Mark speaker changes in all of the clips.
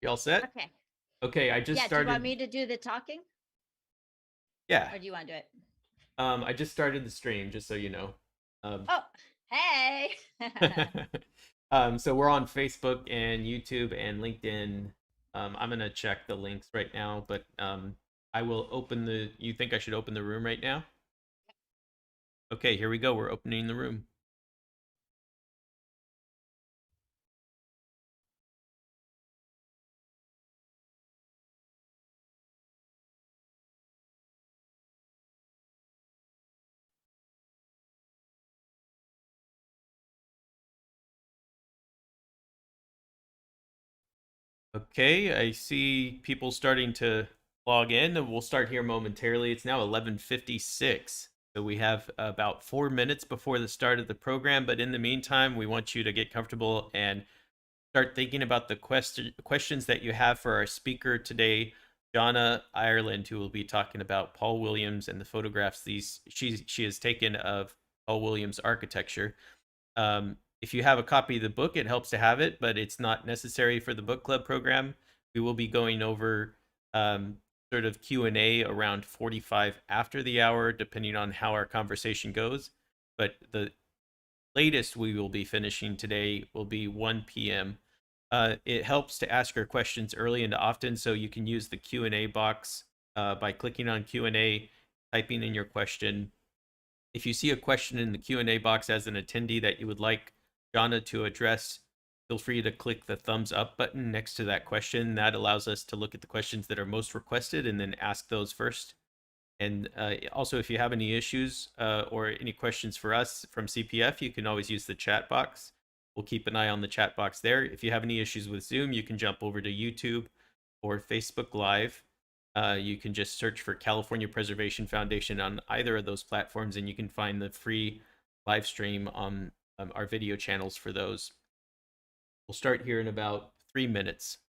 Speaker 1: You all set?
Speaker 2: Okay.
Speaker 1: Okay, I just
Speaker 2: Yeah. Do you want
Speaker 1: started.
Speaker 2: me to do the talking
Speaker 1: Yeah,
Speaker 2: or do you want to do it?
Speaker 1: I just started the stream, just so you know. Um,
Speaker 2: Oh, hey.
Speaker 1: so we're on Facebook and YouTube and LinkedIn. I'm gonna check the links right now, but I will open the. You think I should open the room right now? Okay, here we go. We're opening the room. Okay, I see people starting to log in, and we'll start here momentarily. It's now 11:56. So we have about 4 minutes before the start of the program, but in the meantime, we want you to get comfortable and start thinking about the questions that you have for our speaker today, Janna Ireland, who will be talking about Paul Williams and the photographs she has taken of Paul Williams architecture. If you have a copy of the book, it helps to have it, but it's not necessary for the book club program. We will be going over um, sort of Q&A around 45 after the hour, depending on how our conversation goes. But the latest we will be finishing today will be 1 p.m. It helps to ask your questions early and often, so you can use the Q&A box by clicking on Q&A, typing in your question. If you see a question in the Q&A box as an attendee that you would like Janna to address, feel free to click the thumbs up button next to that question. That allows us to look at the questions that are most requested and then ask those first. And also, if you have any issues or any questions for us from CPF, you can always use the chat box. We'll keep an eye on the chat box there. If you have any issues with Zoom, you can jump over to YouTube or Facebook Live. You can just search for California Preservation Foundation on either of those platforms, and you can find the free live stream on our video channels for those. We'll start here in about 3 minutes.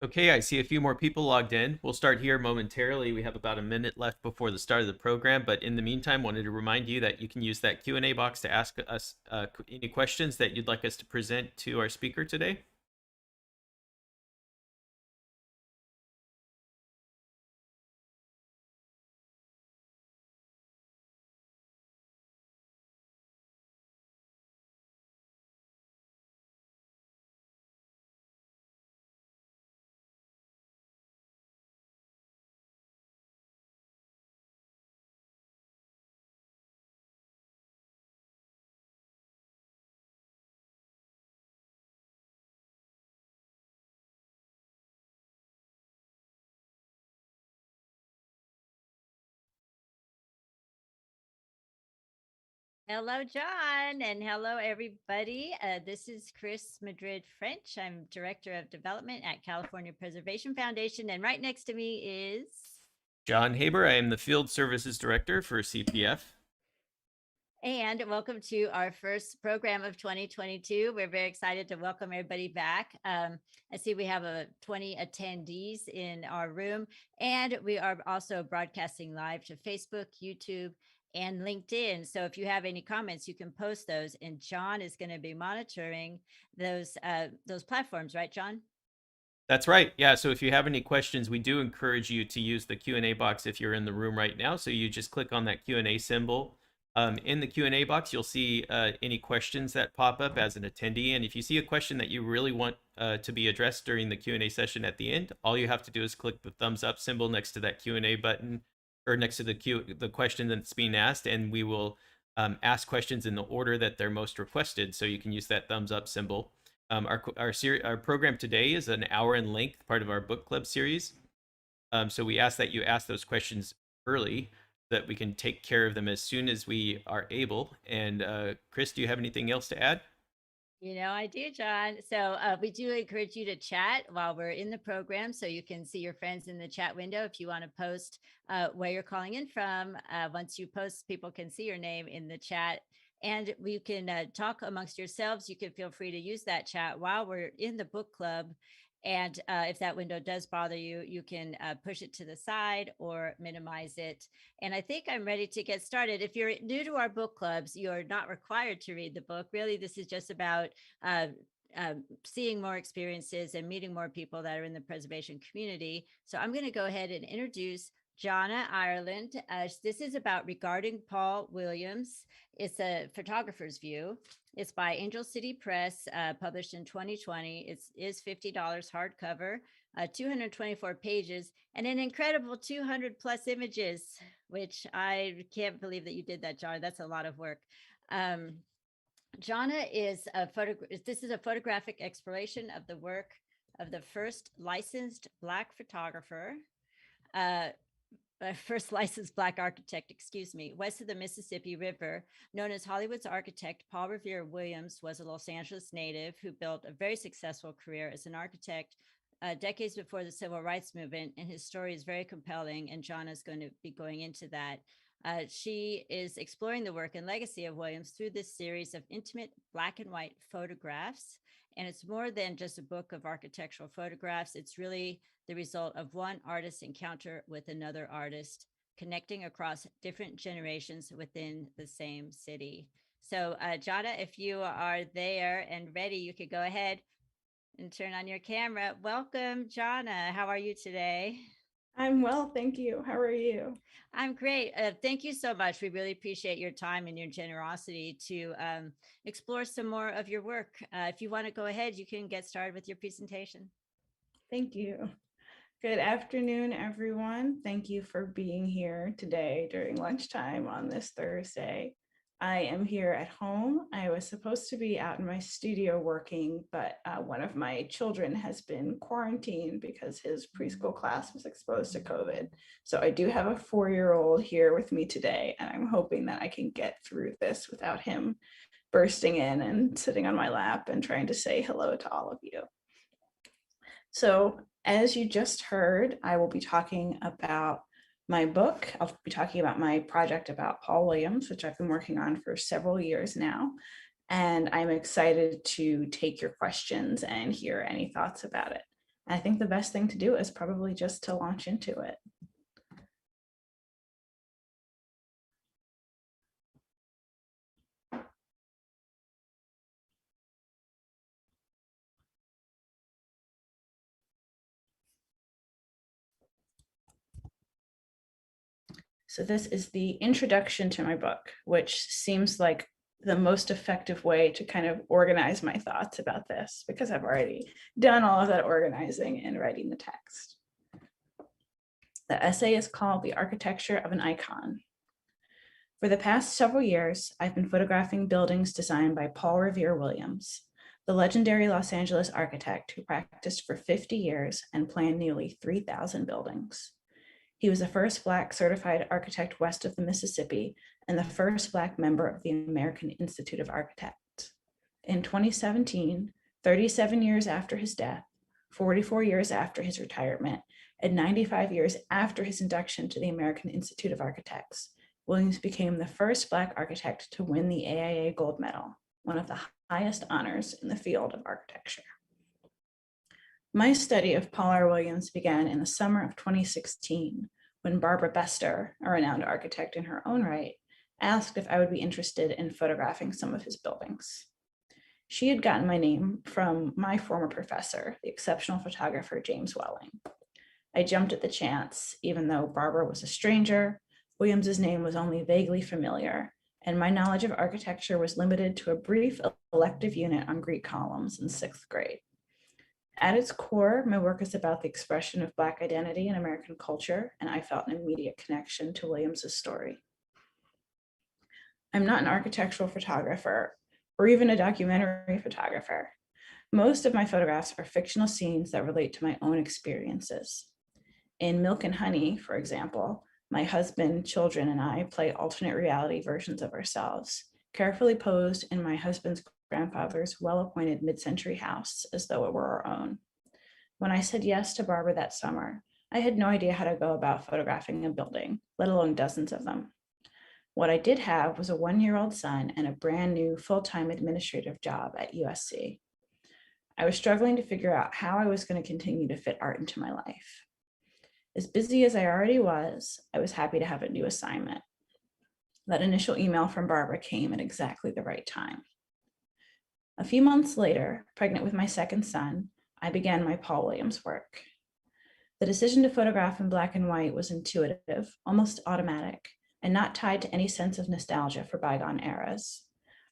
Speaker 1: Okay, I see a few more people logged in. We'll start here momentarily. We have about a minute left before the start of the program, but in the meantime, wanted to remind you that you can use that Q&A box to ask us any questions that you'd like us to present to our speaker today.
Speaker 2: Hello, John, and hello, everybody. This is Chris Madrid French. I'm Director of Development at California Preservation Foundation, and right next to me is.
Speaker 1: John Haber. I am the Field Services Director for CPF.
Speaker 2: And welcome to our first program of 2022. We're very excited to welcome everybody back. I see we have 20 attendees in our room, and we are also broadcasting live to Facebook, YouTube, and LinkedIn. So if you have any comments, you can post those. And John is going to be monitoring those platforms, right, John?
Speaker 1: That's right. Yeah. So if you have any questions, we do encourage you to use the Q&A box if you're in the room right now. So you just click on that Q&A symbol. In the Q&A box, you'll see any questions that pop up as an attendee. And if you see a question that you really want to be addressed during the Q&A session at the end, all you have to do is click the thumbs up symbol next to that Q&A button, or next to the question that's being asked, and we will ask questions in the order that they're most requested. So you can use that thumbs up symbol. Our program today is an hour in length, part of our book club series. So we ask that you ask those questions early, so that we can take care of them as soon as we are able. And Chris, do you have anything else to add?
Speaker 2: I do, John. So we do encourage you to chat while we're in the program so you can see your friends in the chat window. If you want to post where you're calling in from, once you post, people can see your name in the chat. And we can talk amongst yourselves. You can feel free to use that chat while we're in the book club. And if that window does bother you, you can push it to the side or minimize it. And I think I'm ready to get started. If you're new to our book clubs, you're not required to read the book. Really, this is just about uh, seeing more experiences and meeting more people that are in the preservation community. So I'm going to go ahead and introduce Janna Ireland. This is about Regarding Paul Williams. It's a photographer's view. It's by Angel City Press, published in 2020. It is $50 hardcover, 224 pages, and an incredible 200 plus images, which I can't believe that you did that, John. That's a lot of work. Janna is this is a photographic exploration of the work of the first licensed Black photographer, first licensed Black architect, west of the Mississippi River. Known as Hollywood's architect, Paul Revere Williams was a Los Angeles native who built a very successful career as an architect decades before the civil rights movement, and his story is very compelling, and Janna is going to be going into that. She is exploring the work and legacy of Williams through this series of intimate black and white photographs. And it's more than just a book of architectural photographs. It's really the result of one artist's encounter with another artist, connecting across different generations within the same city. So, Janna, if you are there and ready, you could go ahead and turn on your camera. Welcome, Janna. How are you today?
Speaker 3: I'm well, thank you. How are you?
Speaker 2: I'm great. Thank you so much. We really appreciate your time and your generosity to explore some more of your work. If you want to go ahead, you can get started with your presentation.
Speaker 3: Thank you. Good afternoon, everyone. Thank you for being here today during lunchtime on this Thursday. I am here at home. I was supposed to be out in my studio working, but one of my children has been quarantined because his preschool class was exposed to COVID. So I do have a 4-year-old here with me today, and I'm hoping that I can get through this without him bursting in and sitting on my lap and trying to say hello to all of you. So as you just heard, I will be talking about my book. I'll be talking about my project about Paul Williams, which I've been working on for several years now. And I'm excited to take your questions and hear any thoughts about it. And I think the best thing to do is probably just to launch into it. So this is the introduction to my book, which seems like the most effective way to kind of organize my thoughts about this, because I've already done all of that organizing and writing the text. The essay is called The Architecture of an Icon. For the past several years, I've been photographing buildings designed by Paul Revere Williams, the legendary Los Angeles architect who practiced for 50 years and planned nearly 3,000 buildings. He was the first Black certified architect west of the Mississippi and the first Black member of the American Institute of Architects. In 2017, 37 years after his death, 44 years after his retirement, and 95 years after his induction to the American Institute of Architects, Williams became the first Black architect to win the AIA Gold Medal, one of the highest honors in the field of architecture. My study of Paul R. Williams began in the summer of 2016, when Barbara Bester, a renowned architect in her own right, asked if I would be interested in photographing some of his buildings. She had gotten my name from my former professor, the exceptional photographer James Welling. I jumped at the chance, even though Barbara was a stranger, Williams's name was only vaguely familiar, and my knowledge of architecture was limited to a brief elective unit on Greek columns in 6th grade. At its core, my work is about the expression of Black identity in American culture, and I felt an immediate connection to Williams's story. I'm not an architectural photographer or even a documentary photographer. Most of my photographs are fictional scenes that relate to my own experiences. In Milk and Honey, for example, my husband, children, and I play alternate reality versions of ourselves, carefully posed in my husband's grandfather's well-appointed mid-century house as though it were our own. When I said yes to Barbara that summer, I had no idea how to go about photographing a building, let alone dozens of them. What I did have was a 1-year-old son and a brand new full-time administrative job at USC. I was struggling to figure out how I was going to continue to fit art into my life. As busy as I already was, I was happy to have a new assignment. That initial email from Barbara came at exactly the right time. A few months later, pregnant with my second son, I began my Paul Williams work. The decision to photograph in black and white was intuitive, almost automatic, and not tied to any sense of nostalgia for bygone eras.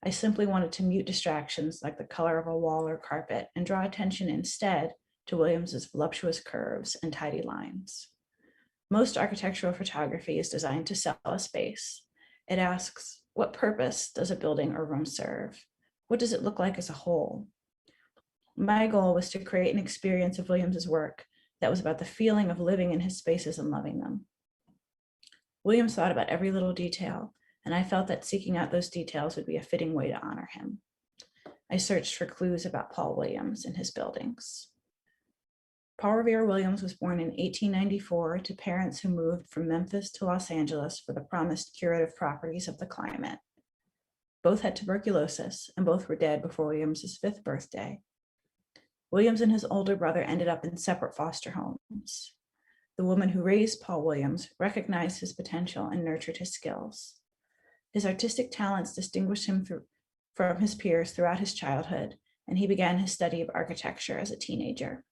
Speaker 3: I simply wanted to mute distractions like the color of a wall or carpet and draw attention instead to Williams's voluptuous curves and tidy lines. Most architectural photography is designed to sell a space. It asks, what purpose does a building or room serve? What does it look like as a whole? My goal was to create an experience of Williams's work that was about the feeling of living in his spaces and loving them. Williams thought about every little detail, and I felt that seeking out those details would be a fitting way to honor him. I searched for clues about Paul Williams and his buildings. Paul Revere Williams was born in 1894 to parents who moved from Memphis to Los Angeles for the promised curative properties of the climate. Both had tuberculosis, and both were dead before Williams's 5th birthday. Williams and his older brother ended up in separate foster homes. The woman who raised Paul Williams recognized his potential and nurtured his skills. His artistic talents distinguished him from his peers throughout his childhood, and he began his study of architecture as a teenager.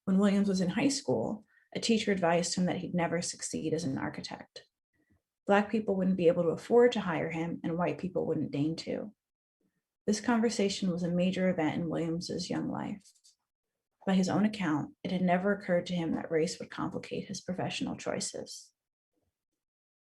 Speaker 3: When Williams was in high school, a teacher advised him that he'd never succeed as an architect. Black people wouldn't be able to afford to hire him, and white people wouldn't deign to. This conversation was a major event in Williams's young life. By his own account, it had never occurred to him that race would complicate his professional choices.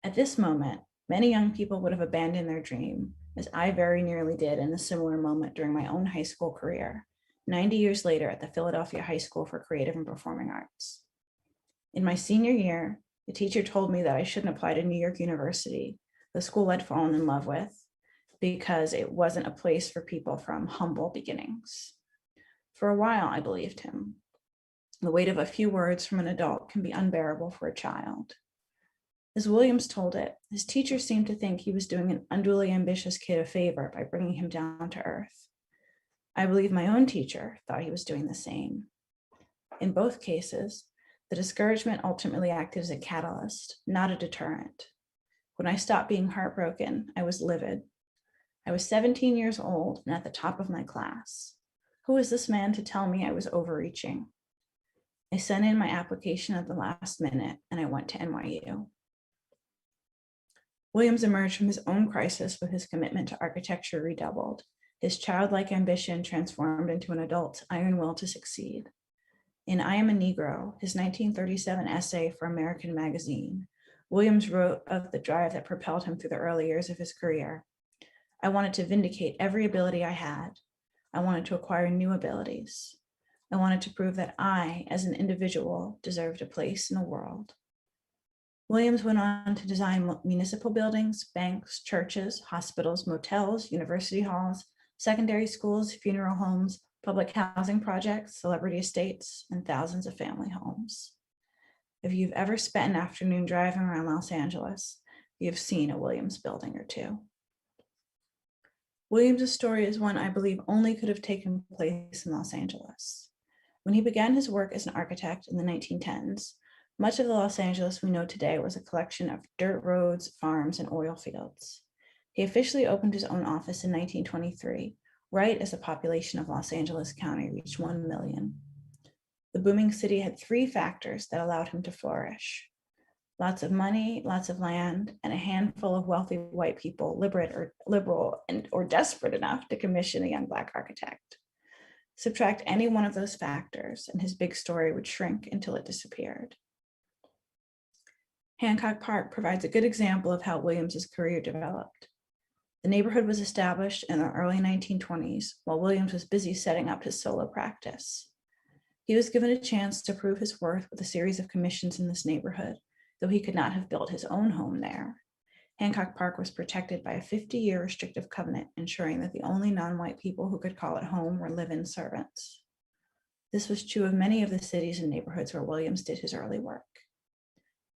Speaker 3: At this moment, many young people would have abandoned their dream, as I very nearly did in a similar moment during my own high school career, 90 years later at the Philadelphia High School for Creative and Performing Arts. In my senior year, the teacher told me that I shouldn't apply to New York University, the school I'd fallen in love with, because it wasn't a place for people from humble beginnings. For a while, I believed him. The weight of a few words from an adult can be unbearable for a child. As Williams told it, his teacher seemed to think he was doing an unduly ambitious kid a favor by bringing him down to earth. I believe my own teacher thought he was doing the same. In both cases, the discouragement ultimately acted as a catalyst, not a deterrent. When I stopped being heartbroken, I was livid. I was 17 years old and at the top of my class. Who was this man to tell me I was overreaching? I sent in my application at the last minute and I went to NYU. Williams emerged from his own crisis with his commitment to architecture redoubled, his childlike ambition transformed into an adult iron will to succeed. In I Am a Negro, his 1937 essay for American Magazine, Williams wrote of the drive that propelled him through the early years of his career. I wanted to vindicate every ability I had. I wanted to acquire new abilities. I wanted to prove that I, as an individual, deserved a place in the world. Williams went on to design municipal buildings, banks, churches, hospitals, motels, university halls, secondary schools, funeral homes, public housing projects, celebrity estates, and thousands of family homes. If you've ever spent an afternoon driving around Los Angeles, you've seen a Williams building or two. Williams' story is one I believe only could have taken place in Los Angeles. When he began his work as an architect in the 1910s, much of the Los Angeles we know today was a collection of dirt roads, farms, and oil fields. He officially opened his own office in 1923, right as the population of Los Angeles County reached 1 million. The booming city had three factors that allowed him to flourish: lots of money, lots of land, and a handful of wealthy white people, liberal or desperate enough to commission a young Black architect. Subtract any one of those factors, and his big story would shrink until it disappeared. Hancock Park provides a good example of how Williams's career developed. The neighborhood was established in the early 1920s while Williams was busy setting up his solo practice. He was given a chance to prove his worth with a series of commissions in this neighborhood, though he could not have built his own home there. Hancock Park was protected by a 50-year restrictive covenant, ensuring that the only non-white people who could call it home were live-in servants. This was true of many of the cities and neighborhoods where Williams did his early work.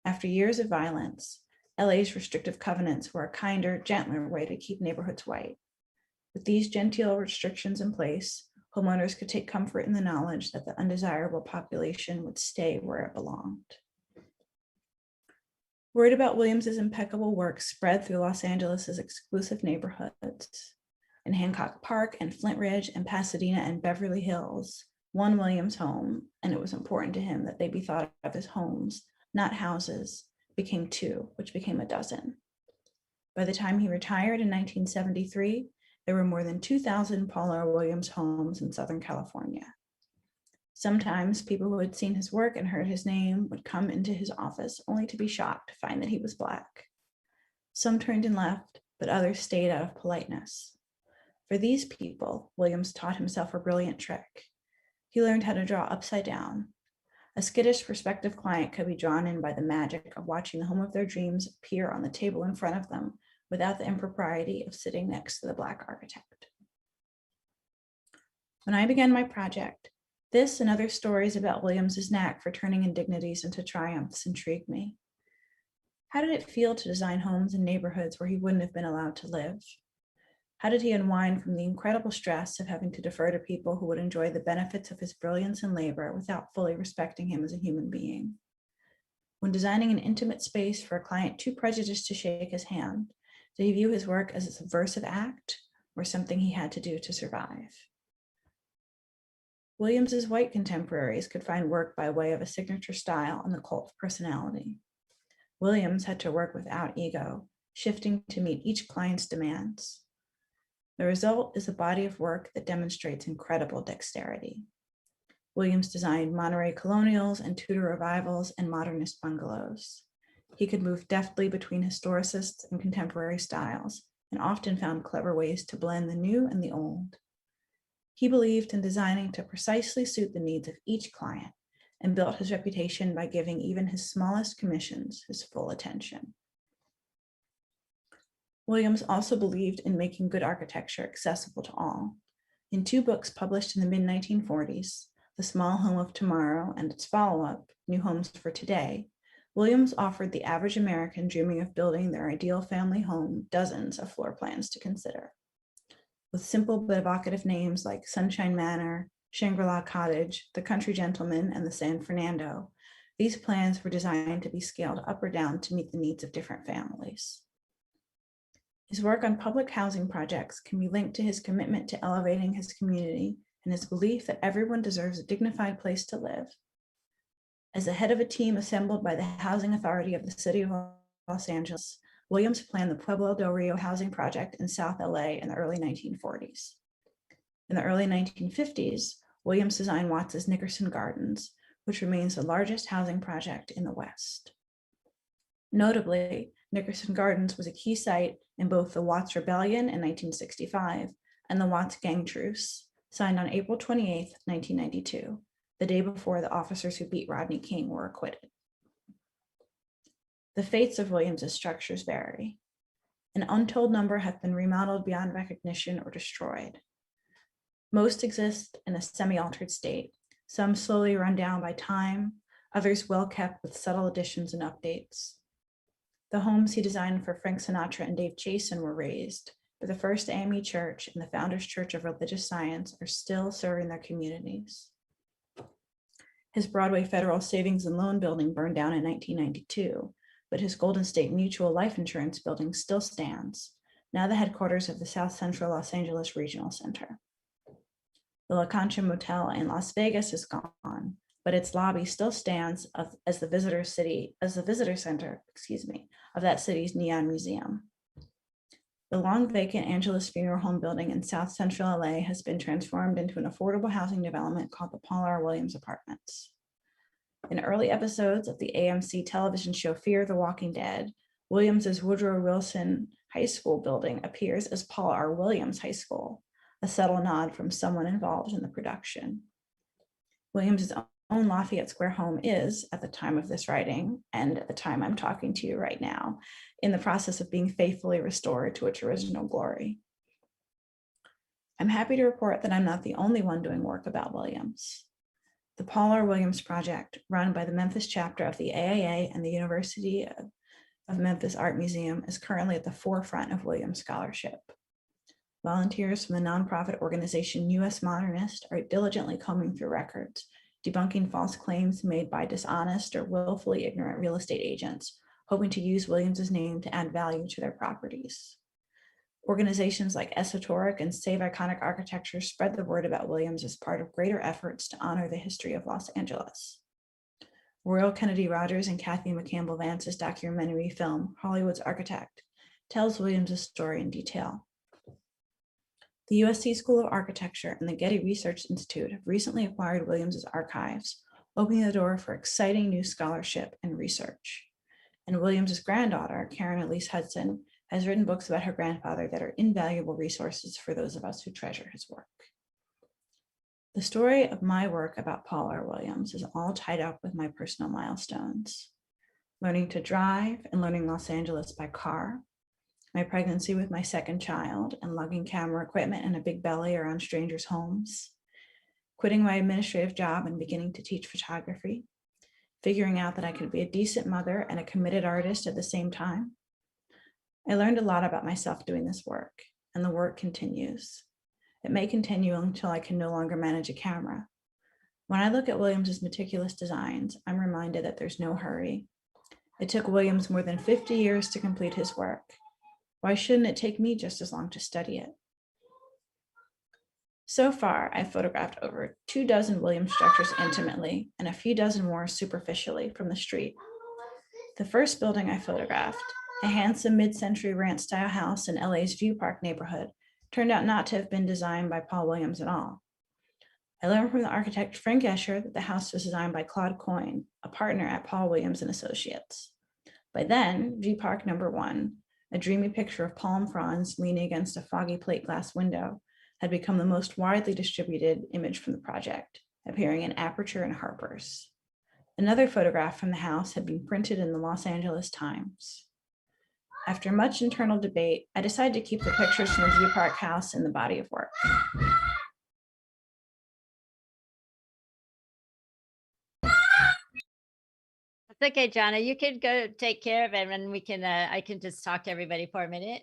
Speaker 3: After years of violence, LA's restrictive covenants were a kinder, gentler way to keep neighborhoods white. With these genteel restrictions in place, homeowners could take comfort in the knowledge that the undesirable population would stay where it belonged. Word about Williams's impeccable work spread through Los Angeles's exclusive neighborhoods. In Hancock Park and Flint Ridge and Pasadena and Beverly Hills, one Williams home, and it was important to him that they be thought of as homes, not houses, became two, which became a dozen. By the time he retired in 1973, there were more than 2,000 Paul R. Williams homes in Southern California. Sometimes people who had seen his work and heard his name would come into his office only to be shocked to find that he was Black. Some turned and left, but others stayed out of politeness. For these people, Williams taught himself a brilliant trick. He learned how to draw upside down. A skittish prospective client could be drawn in by the magic of watching the home of their dreams appear on the table in front of them without the impropriety of sitting next to the Black architect. When I began my project, this and other stories about Williams's knack for turning indignities into triumphs intrigued me. How did it feel to design homes in neighborhoods where he wouldn't have been allowed to live? How did he unwind from the incredible stress of having to defer to people who would enjoy the benefits of his brilliance and labor without fully respecting him as a human being? When designing an intimate space for a client too prejudiced to shake his hand, did he view his work as a subversive act or something he had to do to survive? Williams's white contemporaries could find work by way of a signature style and the cult of personality. Williams had to work without ego, shifting to meet each client's demands. The result is a body of work that demonstrates incredible dexterity. Williams designed Monterey colonials and Tudor revivals and modernist bungalows. He could move deftly between historicists and contemporary styles, and often found clever ways to blend the new and the old. He believed in designing to precisely suit the needs of each client and built his reputation by giving even his smallest commissions his full attention. Williams also believed in making good architecture accessible to all. In two books published in the mid-1940s, The Small Home of Tomorrow and its follow-up, New Homes for Today, Williams offered the average American dreaming of building their ideal family home dozens of floor plans to consider. With simple but evocative names like Sunshine Manor, Shangri-La Cottage, The Country Gentleman, and the San Fernando, these plans were designed to be scaled up or down to meet the needs of different families. His work on public housing projects can be linked to his commitment to elevating his community and his belief that everyone deserves a dignified place to live. As the head of a team assembled by the Housing Authority of the City of Los Angeles, Williams planned the Pueblo del Rio housing project in South LA in the early 1940s. In the early 1950s, Williams designed Watts's Nickerson Gardens, which remains the largest housing project in the West. Notably, Nickerson Gardens was a key site in both the Watts Rebellion in 1965 and the Watts Gang Truce, signed on April 28, 1992, the day before the officers who beat Rodney King were acquitted. The fates of Williams's structures vary. An untold number have been remodeled beyond recognition or destroyed. Most exist in a semi-altered state, some slowly run down by time, others well kept with subtle additions and updates. The homes he designed for Frank Sinatra and Dave Chasen were razed, but the First AME Church and the Founders Church of Religious Science are still serving their communities. His Broadway Federal Savings and Loan building burned down in 1992, but his Golden State Mutual Life Insurance building still stands, now the headquarters of the South Central Los Angeles Regional Center. The La Concha Motel in Las Vegas is gone, but its lobby still stands as the visitor center, of that city's neon museum. The long vacant Angelus Funeral Home building in South Central LA has been transformed into an affordable housing development called the Paul R. Williams Apartments. In early episodes of the AMC television show Fear the Walking Dead, Williams's Woodrow Wilson High School building appears as Paul R. Williams High School, a subtle nod from someone involved in the production. Williams's own Lafayette Square home is, at the time of this writing, and at the time I'm talking to you right now, in the process of being faithfully restored to its original glory. I'm happy to report that I'm not the only one doing work about Williams. The Paul R. Williams Project, run by the Memphis chapter of the AAA and the University of Memphis Art Museum, is currently at the forefront of Williams scholarship. Volunteers from the nonprofit organization US Modernist are diligently combing through records, debunking false claims made by dishonest or willfully ignorant real estate agents, hoping to use Williams's name to add value to their properties. Organizations like Esoteric and Save Iconic Architecture spread the word about Williams as part of greater efforts to honor the history of Los Angeles. Royal Kennedy Rogers and Kathy McCampbell Vance's documentary film, Hollywood's Architect, tells Williams' story in detail. The USC School of Architecture and the Getty Research Institute have recently acquired Williams' archives, opening the door for exciting new scholarship and research. And Williams' granddaughter, Karen Elise Hudson, has written books about her grandfather that are invaluable resources for those of us who treasure his work. The story of my work about Paul R. Williams is all tied up with my personal milestones. Learning to drive and learning Los Angeles by car, my pregnancy with my second child and lugging camera equipment and a big belly around strangers' homes, quitting my administrative job and beginning to teach photography, figuring out that I could be a decent mother and a committed artist at the same time. I learned a lot about myself doing this work, and the work continues. It may continue until I can no longer manage a camera. When I look at Williams's meticulous designs, I'm reminded that there's no hurry. It took Williams more than 50 years to complete his work. Why shouldn't it take me just as long to study it? So far, I've photographed over 24 Williams structures intimately and a few dozen more superficially from the street. The first building I photographed, a handsome mid-century ranch-style house in LA's View Park neighborhood, turned out not to have been designed by Paul Williams at all. I learned from the architect Frank Escher that the house was designed by Claude Coyne, a partner at Paul Williams and Associates. By then, View Park number 1, a dreamy picture of palm fronds leaning against a foggy plate glass window, had become the most widely distributed image from the project, appearing in Aperture and Harper's. Another photograph from the house had been printed in the Los Angeles Times. After much internal debate, I decided to keep the pictures from the View Park house in the body of work.
Speaker 2: It's okay, Janna. You can go take care of it, and we can. I can just talk to everybody for a minute.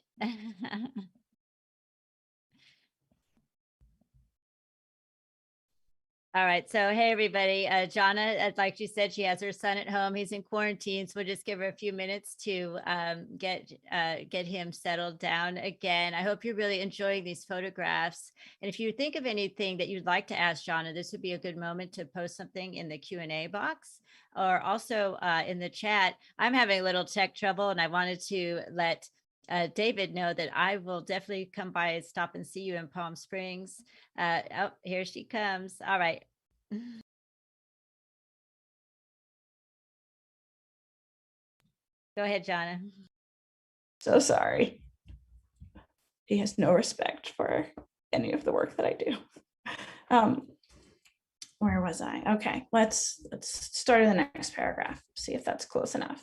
Speaker 2: All right. So, hey, everybody. Janna, like you said, she has her son at home. He's in quarantine. So we'll just give her a few minutes to get him settled down again. I hope you're really enjoying these photographs. And if you think of anything that you'd like to ask Janna, this would be a good moment to post something in the Q&A box or also in the chat. I'm having a little tech trouble, and I wanted to let David know that I will definitely come by and stop and see you in Palm Springs. Oh, here she comes. All right. Go ahead, Janna.
Speaker 3: So sorry. He has no respect for any of the work that I do. Where was I? Okay, let's start in the next paragraph, see if that's close enough.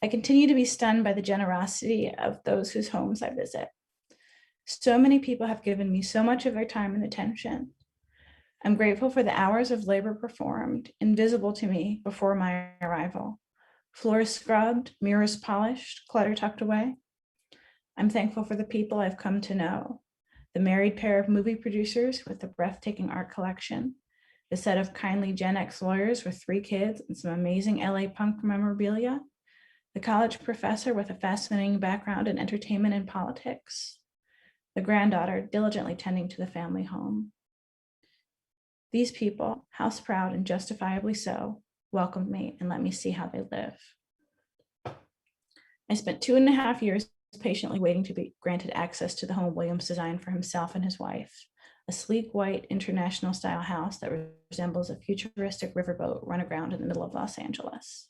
Speaker 3: I continue to be stunned by the generosity of those whose homes I visit. So many people have given me so much of their time and attention. I'm grateful for the hours of labor performed, invisible to me before my arrival. Floors scrubbed, mirrors polished, clutter tucked away. I'm thankful for the people I've come to know, the married pair of movie producers with a breathtaking art collection, the set of kindly Gen X lawyers with 3 kids and some amazing LA punk memorabilia, the college professor with a fascinating background in entertainment and politics, the granddaughter diligently tending to the family home. These people, house proud and justifiably so, welcomed me and let me see how they live. I spent 2.5 years patiently waiting to be granted access to the home Williams designed for himself and his wife, a sleek white international style house that resembles a futuristic riverboat run aground in the middle of Los Angeles.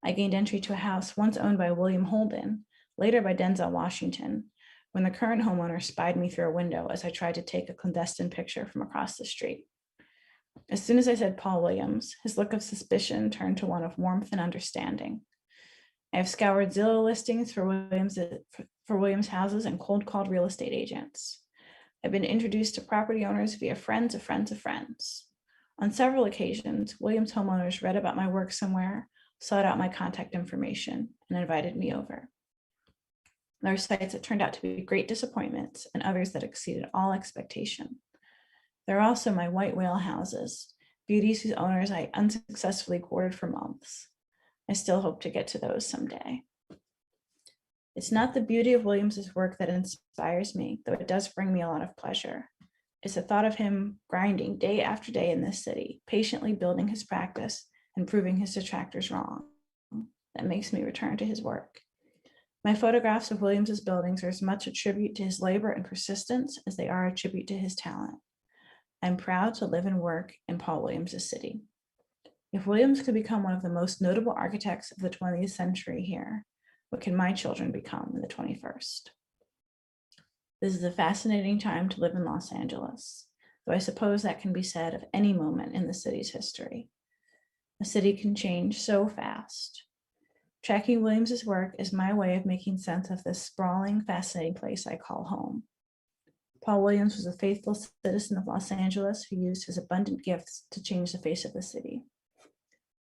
Speaker 3: I gained entry to a house once owned by William Holden, later by Denzel Washington, when the current homeowner spied me through a window as I tried to take a clandestine picture from across the street. As soon as I said Paul Williams, his look of suspicion turned to one of warmth and understanding. I have scoured Zillow listings for Williams houses and cold called real estate agents. I've been introduced to property owners via friends of friends of friends. On several occasions, Williams homeowners read about my work somewhere, sought out my contact information, and invited me over. There are sites that turned out to be great disappointments and others that exceeded all expectation. There are also my white whale houses, beauties whose owners I unsuccessfully courted for months. I still hope to get to those someday. It's not the beauty of Williams's work that inspires me, though it does bring me a lot of pleasure. It's the thought of him grinding day after day in this city, patiently building his practice and proving his detractors wrong, that makes me return to his work. My photographs of Williams's buildings are as much a tribute to his labor and persistence as they are a tribute to his talent. I'm proud to live and work in Paul Williams's city. If Williams could become one of the most notable architects of the 20th century here, what can my children become in the 21st? This is a fascinating time to live in Los Angeles, though I suppose that can be said of any moment in the city's history. A city can change so fast. Tracking Williams's work is my way of making sense of this sprawling, fascinating place I call home. Paul Williams was a faithful citizen of Los Angeles who used his abundant gifts to change the face of the city.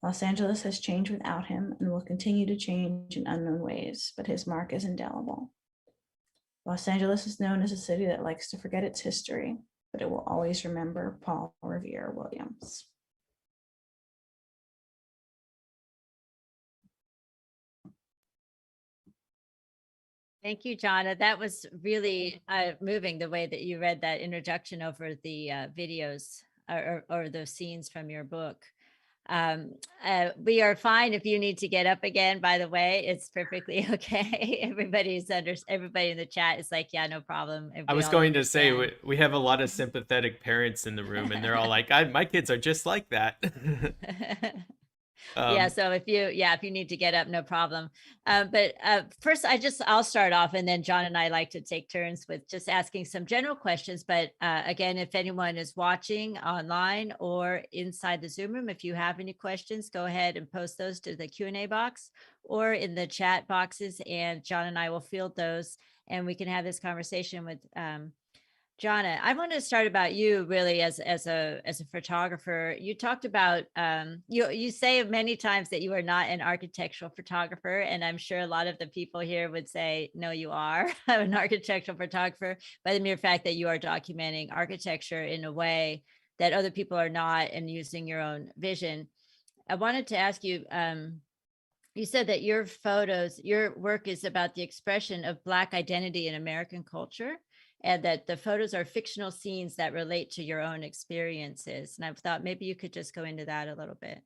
Speaker 3: Los Angeles has changed without him and will continue to change in unknown ways, but his mark is indelible. Los Angeles is known as a city that likes to forget its history, but it will always remember Paul Revere Williams.
Speaker 2: Thank you, Janna. That was really moving, the way that you read that introduction over the videos or the scenes from your book. We are fine if you need to get up again, by the way. It's perfectly okay. Everybody in the chat is like, yeah, no problem.
Speaker 1: I was going to say we have a lot of sympathetic parents in the room, and they're all like, my kids are just like that."
Speaker 2: Yeah, so if you need to get up, no problem. But first, I'll start off, and then John and I like to take turns with just asking some general questions. But again, if anyone is watching online or inside the Zoom room, if you have any questions, go ahead and post those to the Q&A box or in the chat boxes, and John and I will field those, and we can have this conversation with Janna. I want to start about you really as a photographer. You talked about you say many times that you are not an architectural photographer, and I'm sure a lot of the people here would say, no, you are an architectural photographer by the mere fact that you are documenting architecture in a way that other people are not, and using your own vision. I wanted to ask you, you said that your work is about the expression of Black identity in American culture, and that the photos are fictional scenes that relate to your own experiences. And I thought maybe you could just go into that a little bit.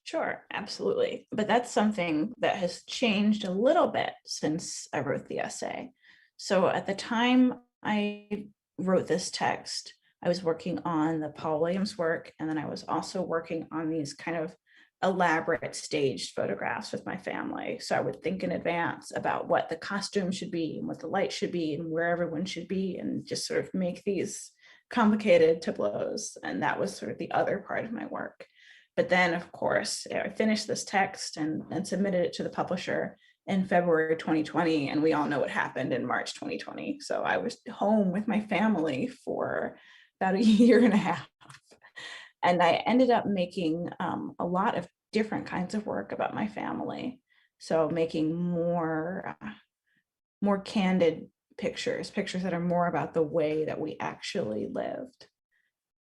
Speaker 3: Sure, absolutely. But that's something that has changed a little bit since I wrote the essay. So at the time I wrote this text, I was working on the Paul Williams work, and then I was also working on these kind of elaborate staged photographs with my family. So I would think in advance about what the costume should be and what the light should be and where everyone should be, and just sort of make these complicated tableaus. And that was sort of the other part of my work. But then, of course, I finished this text and submitted it to the publisher in February 2020, and we all know what happened in March 2020. So I was home with my family for about a year and a half. And I ended up making a lot of different kinds of work about my family. So making more candid pictures that are more about the way that we actually lived.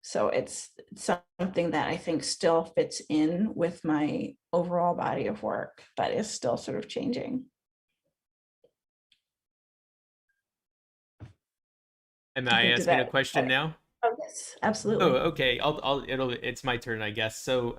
Speaker 3: So it's something that I think still fits in with my overall body of work, but is still sort of changing.
Speaker 1: Am
Speaker 3: I
Speaker 1: I
Speaker 3: think
Speaker 1: asking a question now?
Speaker 3: oh, yes,
Speaker 1: Oh,
Speaker 3: absolutely.
Speaker 1: okay. It's my turn, I guess. So,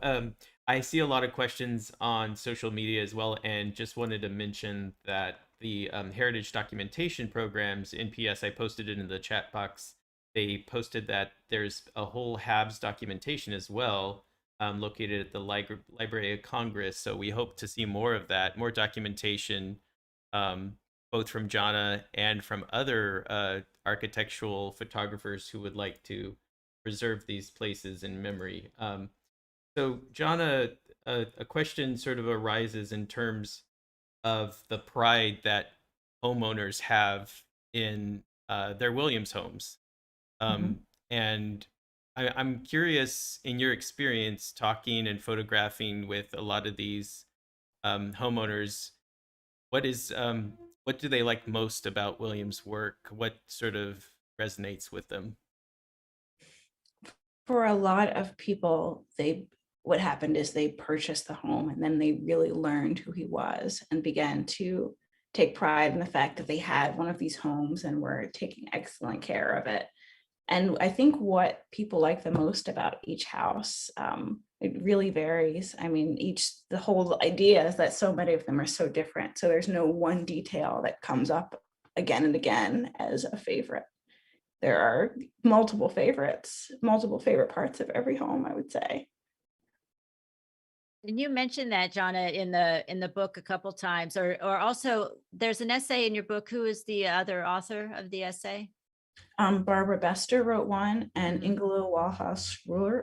Speaker 1: I see a lot of questions on social media as well, and just wanted to mention that the heritage documentation programs in PS, I posted it in the chat box. They posted that there's a whole HABS documentation as well, located at the Library of Congress. So we hope to see more of that, more documentation, um, both from Janna and from other architectural photographers who would like to preserve these places in memory. So, John, a question sort of arises in terms of the pride that homeowners have in their Williams homes.
Speaker 3: Mhm.
Speaker 1: Um, and I'm curious, in your experience talking and photographing with a lot of these homeowners, what is what do they like most about Williams' work? What sort of resonates with them?
Speaker 3: For a lot of people, what happened is they purchased the home and then they really learned who he was and began to take pride in the fact that they had one of these homes and were taking excellent care of it. And I think what people like the most about each house, it really varies. I mean, the whole idea is that so many of them are so different. So there's no one detail that comes up again and again as a favorite. There are multiple favorites, multiple favorite parts of every home, I would say.
Speaker 2: And you mentioned that, Jonna, in the book a couple times, or also there's an essay in your book. Who is the other author of the essay?
Speaker 3: Barbara Bester wrote one, and
Speaker 2: Mhm.
Speaker 3: Ingela Walhaus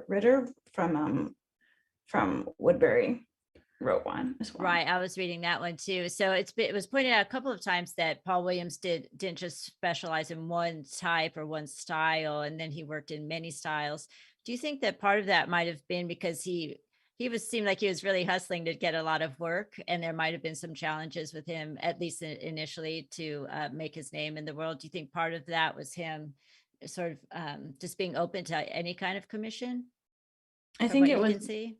Speaker 3: Ritter from Woodbury wrote one as well.
Speaker 2: Right, I was reading that one too. So it was pointed out a couple of times that Paul Williams didn't just specialize in one type or one style, and then he worked in many styles. Do you think that part of that might have been because he was seemed like he was really hustling to get a lot of work, and there might have been some challenges with him, at least initially, to make his name in the world? Do you think part of that was him sort of just being open to any kind of commission,
Speaker 3: I
Speaker 2: from
Speaker 3: think
Speaker 2: what
Speaker 3: it
Speaker 2: you
Speaker 3: was
Speaker 2: can see?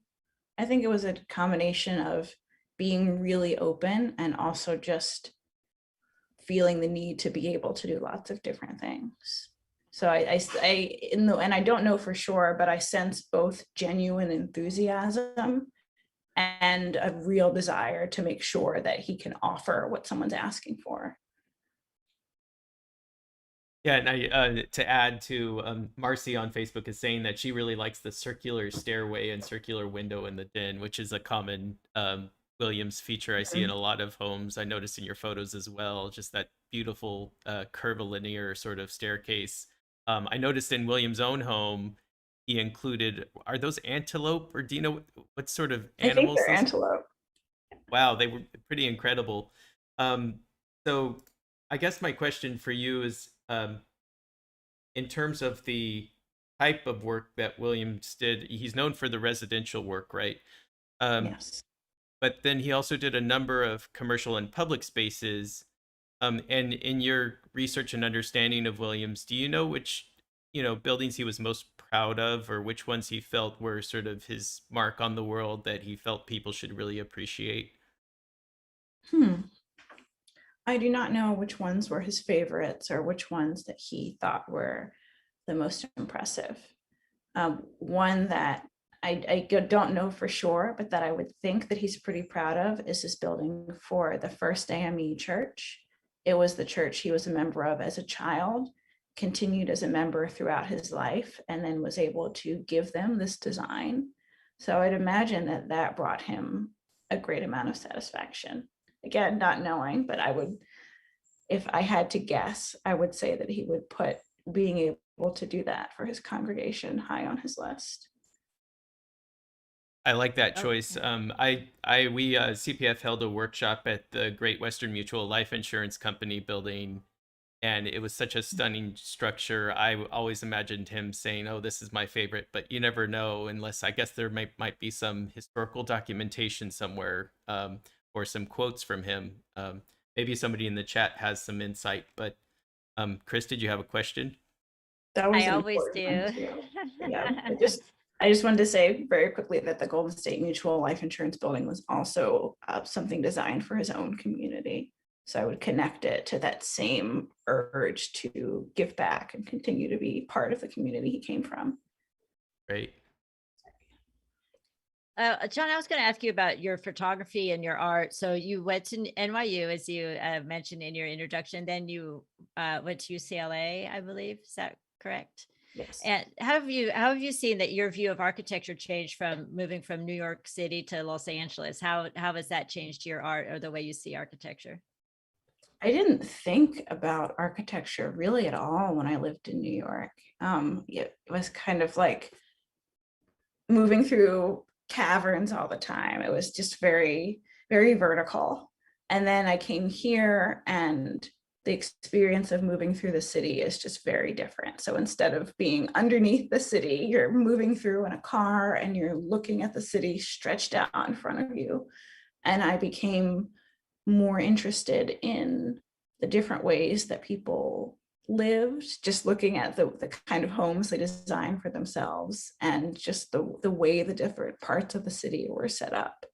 Speaker 3: I think it was a combination of being really open and also just feeling the need to be able to do lots of different things. So and I don't know for sure, but I sense both genuine enthusiasm and a real desire to make sure that he can offer what someone's asking for.
Speaker 1: Yeah, and to add to Marcy on Facebook is saying that she really likes the circular stairway and circular window in the den, which is a common Williams feature I see in
Speaker 3: Mhm.
Speaker 1: a lot of homes. I noticed in your photos as well, just that beautiful curvilinear sort of staircase. I noticed in Williams' own home, he included, are those antelope, or do you know what sort of
Speaker 3: I think
Speaker 1: animals
Speaker 3: they're
Speaker 1: those?
Speaker 3: antelope.
Speaker 1: Wow, they were pretty incredible. Um, so I guess my question for you is, in terms of the type of work that Williams did, he's known for the residential work, right? Um,
Speaker 3: Yes.
Speaker 1: but then he also did a number of commercial and public spaces. And in your research and understanding of Williams, do you know which, buildings he was most proud of, or which ones he felt were sort of his mark on the world that he felt people should really appreciate?
Speaker 3: Hmm. I do not know which ones were his favorites or which ones that he thought were the most impressive. One that don't know for sure, but that I would think that he's pretty proud of is his building for the First AME Church. It was the church he was a member of as a child, continued as a member throughout his life, and then was able to give them this design. So I'd imagine that that brought him a great amount of satisfaction. Again, not knowing, but if I had to guess, I would say that he would put being able to do that for his congregation high on his list.
Speaker 1: I like that
Speaker 2: Oh,
Speaker 1: choice. We CPF held a workshop at the Great Western Mutual Life Insurance Company building, and it was such a stunning structure. Always imagined him saying, "Oh, this is my favorite," but you never know unless I guess there might be some historical documentation somewhere, or some quotes from him. Maybe somebody in the chat has some insight. But Chris, did you have a question?
Speaker 3: That was
Speaker 2: I
Speaker 3: an
Speaker 2: always
Speaker 3: important one
Speaker 2: do.
Speaker 3: too. Yeah, I just wanted to say very quickly that the Golden State Mutual Life Insurance Building was also something designed for his own community. So I would connect it to that same urge to give back and continue to be part of the community he came from.
Speaker 1: Right.
Speaker 2: John, I was going to ask you about your photography and your art. So you went to NYU, as you mentioned in your introduction. Then you went to UCLA, I believe. Is that correct?
Speaker 3: Yes.
Speaker 2: And how have you seen that your view of architecture changed from moving from New York City to Los Angeles? How has that changed your art or the way you see architecture?
Speaker 3: I didn't think about architecture really at all when I lived in New York. It was kind of like moving through caverns all the time. It was just very, very vertical. And then I came here, and the experience of moving through the city is just very different. So instead of being underneath the city, you're moving through in a car and you're looking at the city stretched out in front of you. And I became more interested in the different ways that people lived, just looking at the kind of homes they designed for themselves, and just the way the different parts of the city were set up.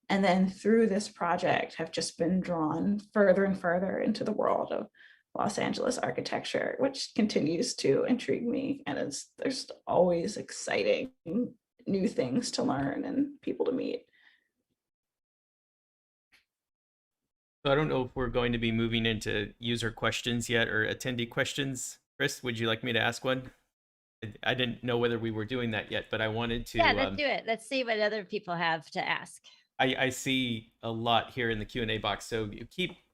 Speaker 3: And then through this project have just been drawn further and further into the world of Los Angeles architecture, which continues to intrigue me. And there's always exciting new things to learn and people to meet.
Speaker 1: So I don't know if we're going to be moving into user questions yet or attendee questions. Chris, would you like me to ask one? I didn't know whether we were doing that yet, but I wanted to.
Speaker 2: Yeah, let's do it. Let's see what other people have to ask.
Speaker 1: I see a lot here in the Q&A box, so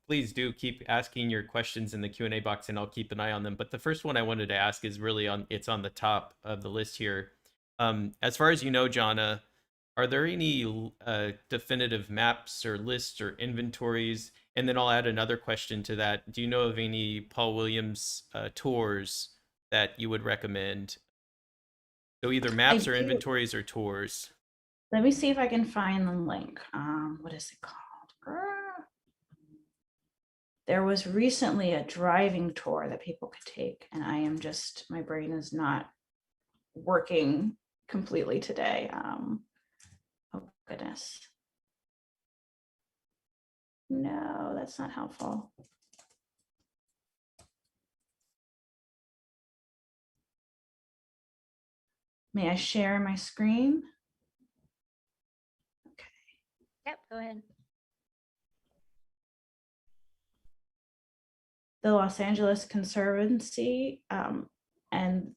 Speaker 1: please do keep asking your questions in the Q&A box, and I'll keep an eye on them. But the first one I wanted to ask is really it's on the top of the list here. As far as you know, Janna, are there any definitive maps or lists or inventories? And then I'll add another question to that. Do you know of any Paul Williams tours that you would recommend? So either maps or inventories or tours.
Speaker 3: Let me see if I can find the link. What is it called? There was recently a driving tour that people could take, and my brain is not working completely today. Oh goodness. No, that's not helpful. May I share my screen?
Speaker 2: Yep, go ahead.
Speaker 3: The Los Angeles Conservancy and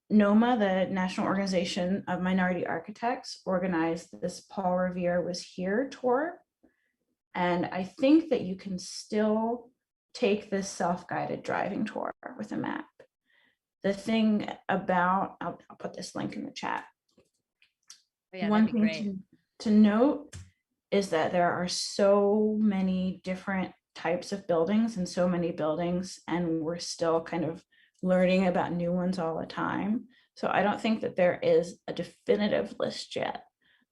Speaker 3: NOMA, the National Organization of Minority Architects, organized this Paul Revere Was Here tour. And I think that you can still take this self-guided driving tour with a map. The thing about, I'll put this link in the chat.
Speaker 2: Yeah,
Speaker 3: one
Speaker 2: that'd be great.
Speaker 3: thing to note is that there are so many different types of buildings and so many buildings, and we're still kind of learning about new ones all the time. So I don't think that there is a definitive list yet.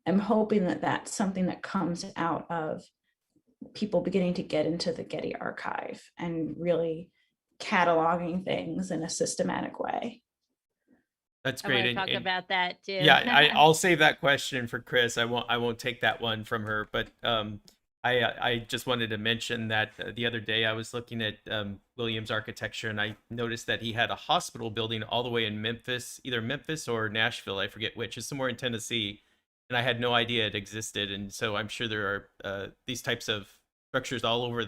Speaker 3: I'm hoping that that's something that comes out of people beginning to get into the Getty archive and really cataloging things in a systematic way.
Speaker 1: That's
Speaker 2: I
Speaker 1: great.
Speaker 2: want to talk about that too.
Speaker 1: Yeah, I'll save that question for Chris. I won't take that one from her. But I just wanted to mention that the other day I was looking at Williams architecture, and I noticed that he had a hospital building all the way in Memphis, either Memphis or Nashville, I forget which, is somewhere in Tennessee, and I had no idea it existed. And so I'm sure there are these types of structures all over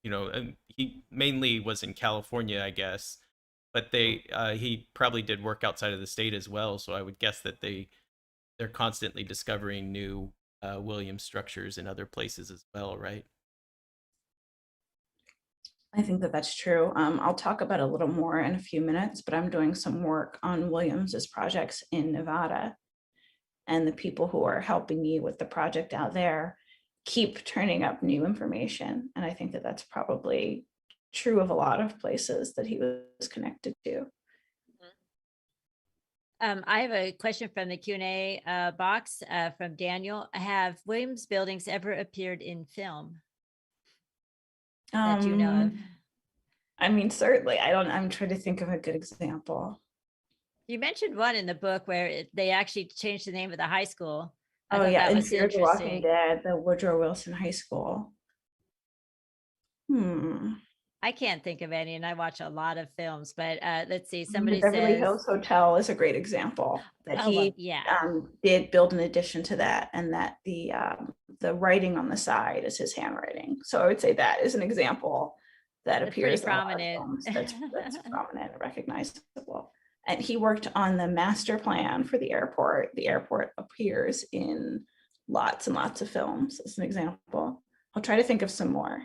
Speaker 1: and he mainly was in California, I guess, but he probably did work outside of the state as well. So I would guess that they're constantly discovering new Williams structures in other places as well, right?
Speaker 3: I think that that's true. I'll talk about a little more in a few minutes, but I'm doing some work on Williams's projects in Nevada. and the people who are helping me with the project out there keep turning up new information. And I think that that's probably true of a lot of places that he was connected to.
Speaker 2: I have a question from the Q&A box from Daniel. Have Williams buildings ever appeared in film that you know of?
Speaker 3: I mean, certainly. I'm trying to think of a good example.
Speaker 2: You mentioned one in the book where they actually changed the name of the high school. I
Speaker 3: Oh
Speaker 2: thought
Speaker 3: yeah,
Speaker 2: that
Speaker 3: in
Speaker 2: was
Speaker 3: Fear the Walking
Speaker 2: interesting.
Speaker 3: Dead, the Woodrow Wilson High School.
Speaker 2: I can't think of any, and I watch a lot of films, but let's see.
Speaker 3: The
Speaker 2: Somebody
Speaker 3: Beverly
Speaker 2: says,
Speaker 3: Hills Hotel is a great example that
Speaker 2: oh, well,
Speaker 3: he
Speaker 2: yeah.
Speaker 3: did build in addition to that, and that the writing on the side is his handwriting. So I would say that is an example that
Speaker 2: That's pretty
Speaker 3: appears in a lot of
Speaker 2: prominent.
Speaker 3: films. That's prominent and recognizable. And he worked on the master plan for the airport. The airport appears in lots and lots of films as an example. I'll try to think of some more.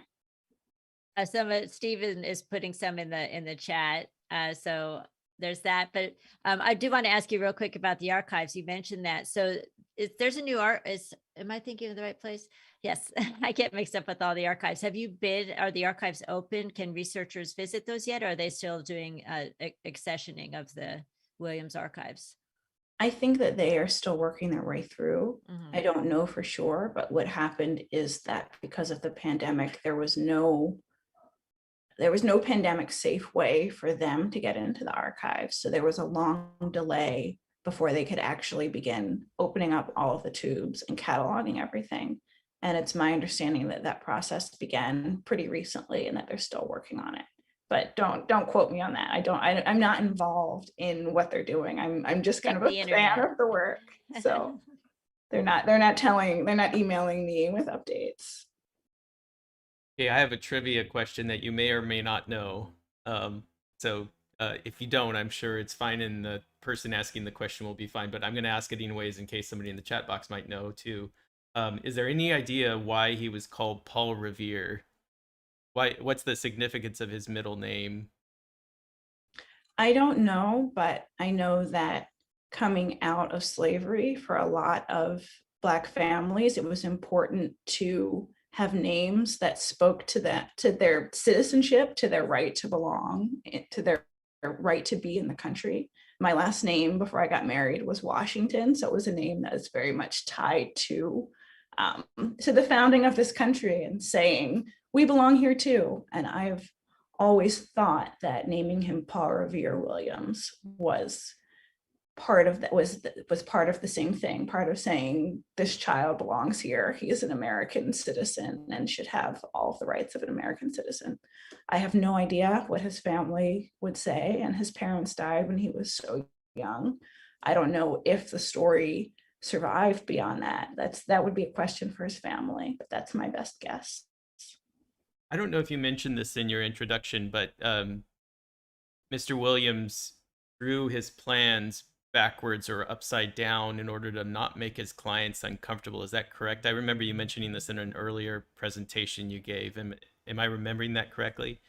Speaker 2: Stephen is putting some in the chat. So there's that. But I do want to ask you real quick about the archives. You mentioned that. So there's a new am I thinking of the right place? Yes, I get mixed up with all the archives. Have you been, are the archives open? Can researchers visit those yet? Or are they still doing accessioning of the Williams archives?
Speaker 3: I think that they are still working their way through.
Speaker 2: Mhm.
Speaker 3: I don't know for sure, but what happened is that because of the pandemic, there was no pandemic safe way for them to get into the archives. So there was a long delay before they could actually begin opening up all of the tubes and cataloging everything. And it's my understanding that that process began pretty recently and that they're still working on it. But don't quote me on that. I'm not involved in what they're doing. I'm just kind of a fan of the work. So they're not emailing me with updates.
Speaker 1: Okay, I have a trivia question that you may or may not know. So if you don't, I'm sure it's fine, and the person asking the question will be fine. But I'm going to ask it anyways in case somebody in the chat box might know too. Is there any idea why he was called Paul Revere? What's the significance of his middle name?
Speaker 3: I don't know, but I know that coming out of slavery for a lot of Black families, it was important to have names that spoke to their citizenship, to their right to belong, to their right to be in the country. My last name before I got married was Washington, so it was a name that is very much tied to the founding of this country and saying we belong here too. And I've always thought that naming him Paul Revere Williams was part of that, was part of the same thing, part of saying this child belongs here. He is an American citizen and should have all of the rights of an American citizen. I have no idea what his family would say, and his parents died when he was so young. I don't know if the story survived beyond that. That would be a question for his family, but that's my best guess.
Speaker 1: I don't know if you mentioned this in your introduction, but Mr. Williams drew his plans backwards or upside down in order to not make his clients uncomfortable. Is that correct? I remember you mentioning this in an earlier presentation you gave. Am I remembering that correctly?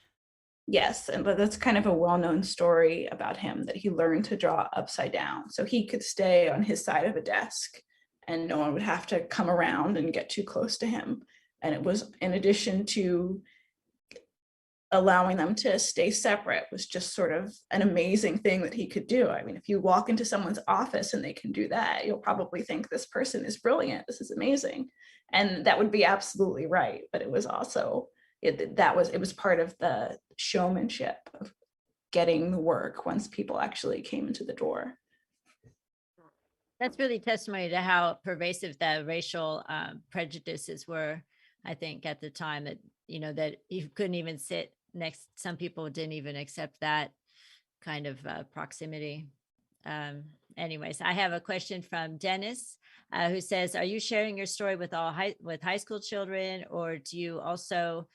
Speaker 3: Yes, but that's kind of a well-known story about him, that he learned to draw upside down so he could stay on his side of a desk and no one would have to come around and get too close to him. And it was in addition to allowing them to stay separate, was just sort of an amazing thing that he could do. I mean, if you walk into someone's office and they can do that, you'll probably think this person is brilliant. This is amazing. And that would be absolutely right. But it was also, it was part of the showmanship of getting the work once people actually came into the door.
Speaker 2: That's really testimony to how pervasive the racial prejudices were, I think, at the time, that, that you couldn't even sit next. Some people didn't even accept that kind of proximity. Anyways, I have a question from Dennis who says, are you sharing your story with high school children, or do you also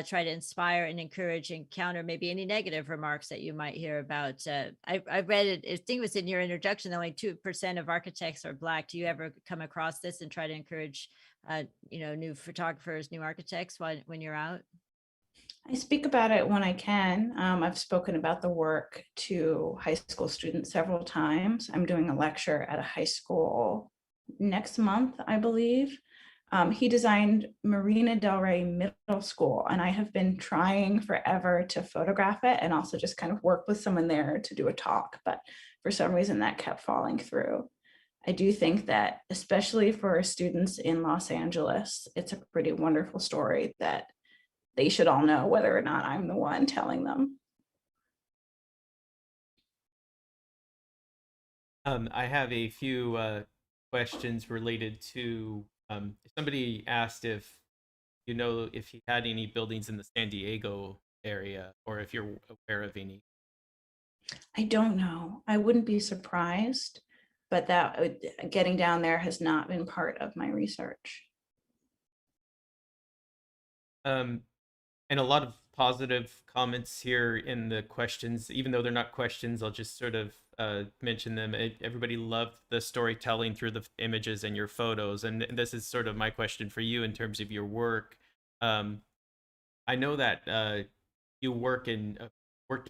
Speaker 2: try to inspire and encourage and counter maybe any negative remarks that you might hear about? I read it, I think it was in your introduction, that only 2% of architects are Black. Do you ever come across this and try to encourage, new photographers, new architects when you're out?
Speaker 3: I speak about it when I can. I've spoken about the work to high school students several times. I'm doing a lecture at a high school next month, I believe. He designed Marina Del Rey Middle School, and I have been trying forever to photograph it and also just kind of work with someone there to do a talk, but for some reason that kept falling through. I do think that, especially for students in Los Angeles, it's a pretty wonderful story that they should all know, whether or not I'm the one telling them.
Speaker 1: I have a few questions related to somebody asked if you know if he had any buildings in the San Diego area or if you're aware of any.
Speaker 3: I don't know. I wouldn't be surprised, but getting down there has not been part of my research.
Speaker 1: Um, and a lot of positive comments here in the questions. Even though they're not questions, I'll just sort of mention them. Everybody loved the storytelling through the images and your photos. And this is sort of my question for you in terms of your work. Um, I know that you worked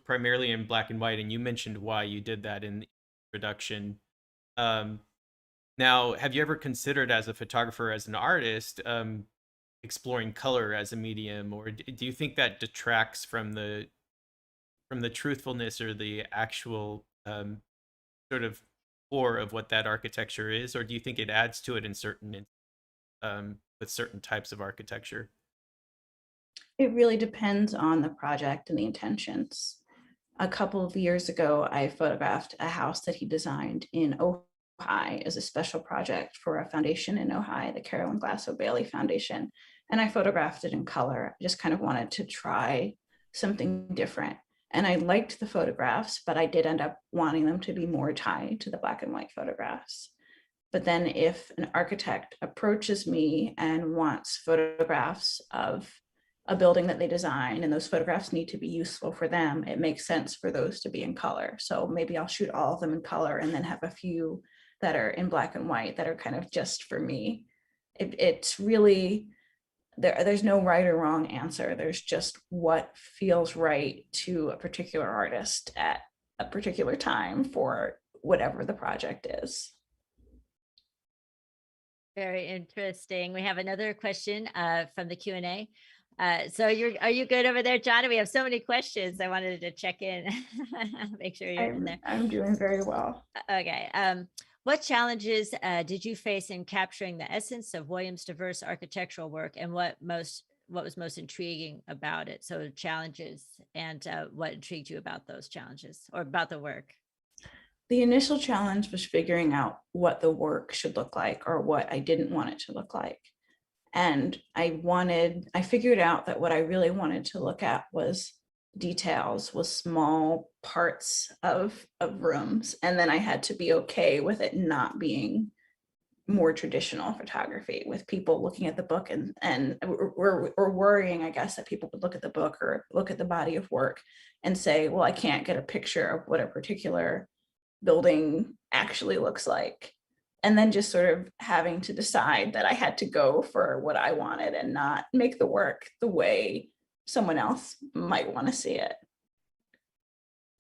Speaker 1: primarily in black and white, and you mentioned why you did that in the introduction. Um, Now, have you ever considered as a photographer, as an artist, exploring color as a medium, or do you think that detracts from the truthfulness or the actual sort of core of what that architecture is, or do you think it adds to it in certain with certain types of architecture?
Speaker 3: It really depends on the project and the intentions. A couple of years ago, I photographed a house that he designed in Ojai as a special project for a foundation in Ojai, the Carolyn Glass O'Bailey Foundation. And I photographed it in color. I just kind of wanted to try something different. And I liked the photographs, but I did end up wanting them to be more tied to the black and white photographs. But then if an architect approaches me and wants photographs of a building that they design and those photographs need to be useful for them, it makes sense for those to be in color. So maybe I'll shoot all of them in color and then have a few that are in black and white that are kind of just for me. It's really, there's no right or wrong answer. There's just what feels right to a particular artist at a particular time for whatever the project is.
Speaker 2: Very interesting. We have another question from the Q&A. So are you good over there, Janna? We have so many questions. I wanted to check in, make sure you're in there.
Speaker 3: I'm doing very well.
Speaker 2: Okay. What challenges did you face in capturing the essence of Williams' diverse architectural work, and what was most intriguing about it? So challenges, and what intrigued you about those challenges or about the work?
Speaker 3: The initial challenge was figuring out what the work should look like or what I didn't want it to look like. And I figured out that what I really wanted to look at was details, was small parts of rooms. And then I had to be okay with it not being more traditional photography, with people looking at the book and we're worrying, I guess, that people would look at the book or look at the body of work and say, well, I can't get a picture of what a particular building actually looks like. And then just sort of having to decide that I had to go for what I wanted and not make the work the way someone else might want to see it.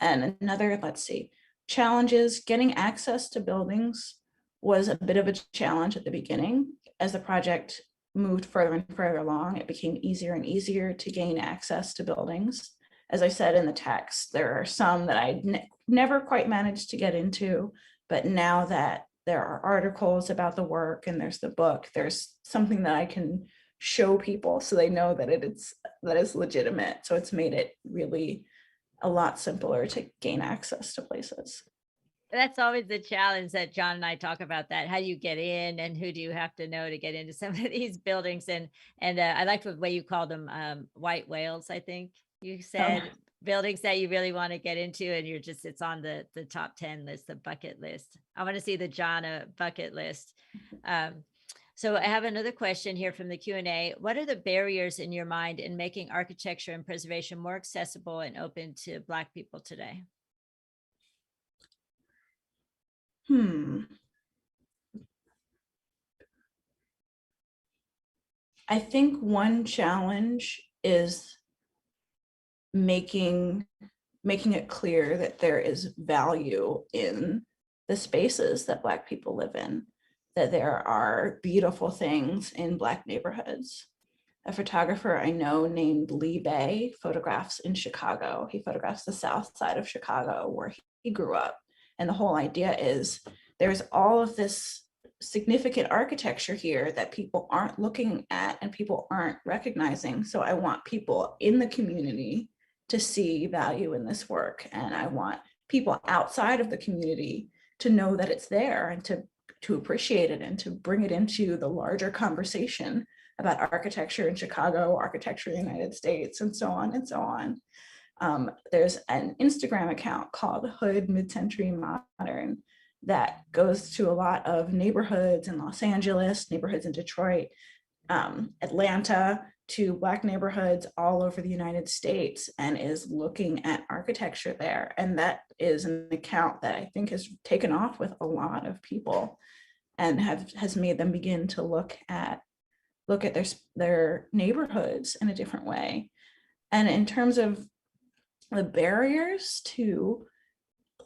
Speaker 3: And another, let's see, challenges, getting access to buildings was a bit of a challenge at the beginning. As the project moved further and further along, it became easier and easier to gain access to buildings. As I said in the text, there are some that I never quite managed to get into, but now that there are articles about the work and there's the book, there's something that I can show people so they know that it's legitimate. So it's made it really a lot simpler to gain access to places.
Speaker 2: That's always the challenge that John and I talk about, that how do you get in and who do you have to know to get into some of these buildings? And I liked the way you called them white whales. I think you said buildings that you really want to get into, and it's on the top 10 list, the bucket list. I want to see the Janna bucket list. So I have another question here from the Q&A. What are the barriers in your mind in making architecture and preservation more accessible and open to Black people today?
Speaker 3: I think one challenge is making it clear that there is value in the spaces that Black people live in. that there are beautiful things in Black neighborhoods. A photographer I know named Lee Bay photographs in Chicago. He photographs the south side of Chicago where he grew up. And the whole idea is there's all of this significant architecture here that people aren't looking at and people aren't recognizing. So I want people in the community to see value in this work. And I want people outside of the community to know that it's there and to appreciate it and to bring it into the larger conversation about architecture in Chicago, architecture in the United States, and so on and so on. There's an Instagram account called Hood Mid-Century Modern that goes to a lot of neighborhoods in Los Angeles, neighborhoods in Detroit, Atlanta, to Black neighborhoods all over the United States, and is looking at architecture there. And that is an account that I think has taken off with a lot of people and has made them begin to look at their neighborhoods in a different way. And in terms of the barriers to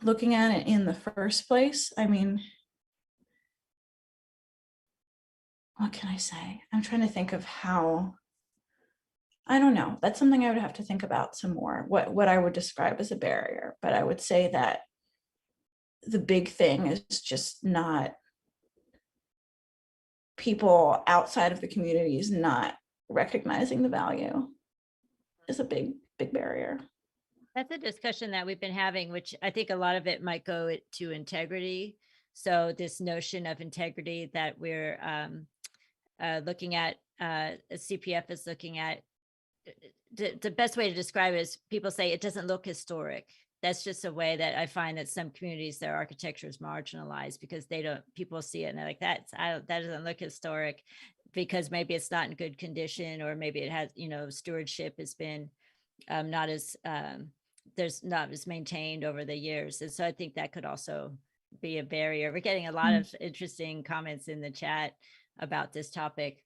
Speaker 3: looking at it in the first place, I mean, what can I say? I'm trying to think of how, I don't know. That's something I would have to think about some more, what I would describe as a barrier. But I would say that the big thing is just not people outside of the communities not recognizing the value is a big barrier.
Speaker 2: That's a discussion that we've been having, which I think a lot of it might go to integrity. So this notion of integrity that we're looking at, CPF is looking at, the best way to describe it is people say it doesn't look historic. That's just a way that I find that some communities, their architecture is marginalized because people see it and they're like, that doesn't look historic, because maybe it's not in good condition, or maybe it has, stewardship has been not as maintained over the years. And so I think that could also be a barrier. We're getting a lot of interesting comments in the chat about this topic.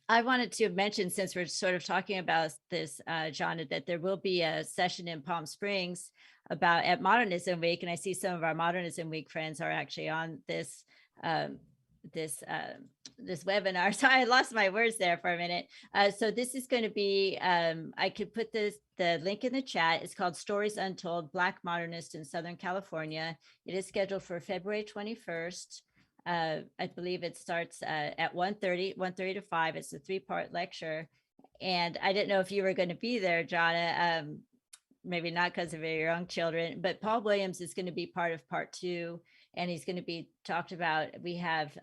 Speaker 2: I wanted to mention, since we're sort of talking about this, Janna, that there will be a session in Palm Springs at Modernism Week. And I see some of our Modernism Week friends are actually on this webinar. So I lost my words there for a minute. So this is going to be, I could put the link in the chat. It's called Stories Untold, Black Modernist in Southern California. It is scheduled for February 21st. I believe it starts at 1:30 to 5. It's a 3-part lecture. And I didn't know if you were going to be there, Janna. Maybe not because of your young children, but Paul Williams is going to be part of part 2. And he's going to be talked about. We have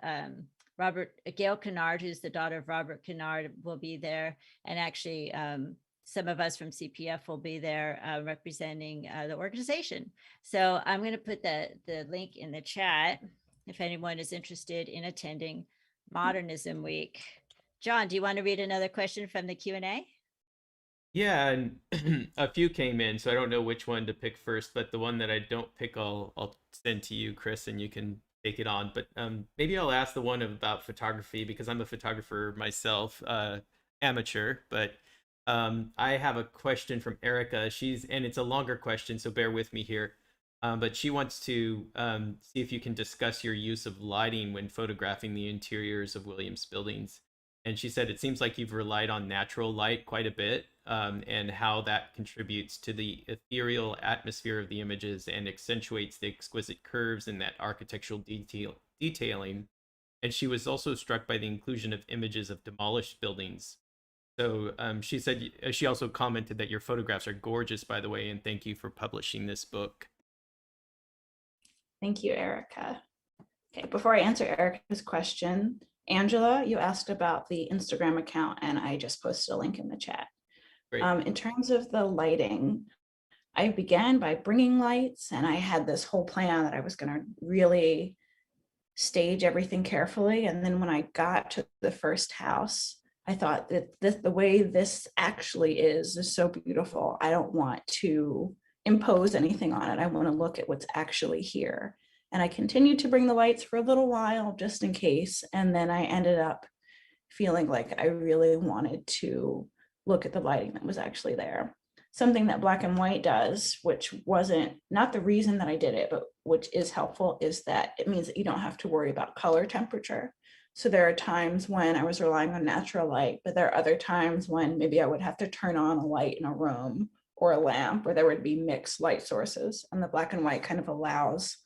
Speaker 2: Gail Kennard, who's the daughter of Robert Kennard, will be there. And actually, some of us from CPF will be there representing the organization. So I'm going to put the link in the chat if anyone is interested in attending Modernism Week. John, do you want to read another question from the Q&A?
Speaker 1: Yeah, and a few came in, so I don't know which one to pick first, but the one that I don't pick, I'll send to you, Chris, and you can take it on. But maybe I'll ask the one about photography, because I'm a photographer myself, amateur. But I have a question from Erica. And it's a longer question, so bear with me here. But she wants to see if you can discuss your use of lighting when photographing the interiors of Williams buildings. And she said it seems like you've relied on natural light quite a bit, and how that contributes to the ethereal atmosphere of the images and accentuates the exquisite curves in that architectural detailing. And she was also struck by the inclusion of images of demolished buildings. So she said, she also commented that your photographs are gorgeous, by the way, and thank you for publishing this book.
Speaker 3: Thank you, Erica. Okay, before I answer Erica's question, Angela, you asked about the Instagram account, and I just posted a link in the chat.
Speaker 1: Great.
Speaker 3: In terms of the lighting, I began by bringing lights, and I had this whole plan that I was going to really stage everything carefully. And then when I got to the first house, I thought that the way this actually is so beautiful. I don't want to impose anything on it. I want to look at what's actually here. And I continued to bring the lights for a little while just in case. And then I ended up feeling like I really wanted to look at the lighting that was actually there. something that black and white does, which wasn't not the reason that I did it, but which is helpful, is that it means that you don't have to worry about color temperature. So there are times when I was relying on natural light, but there are other times when maybe I would have to turn on a light in a room or a lamp, or there would be mixed light sources. And the black and white kind of allows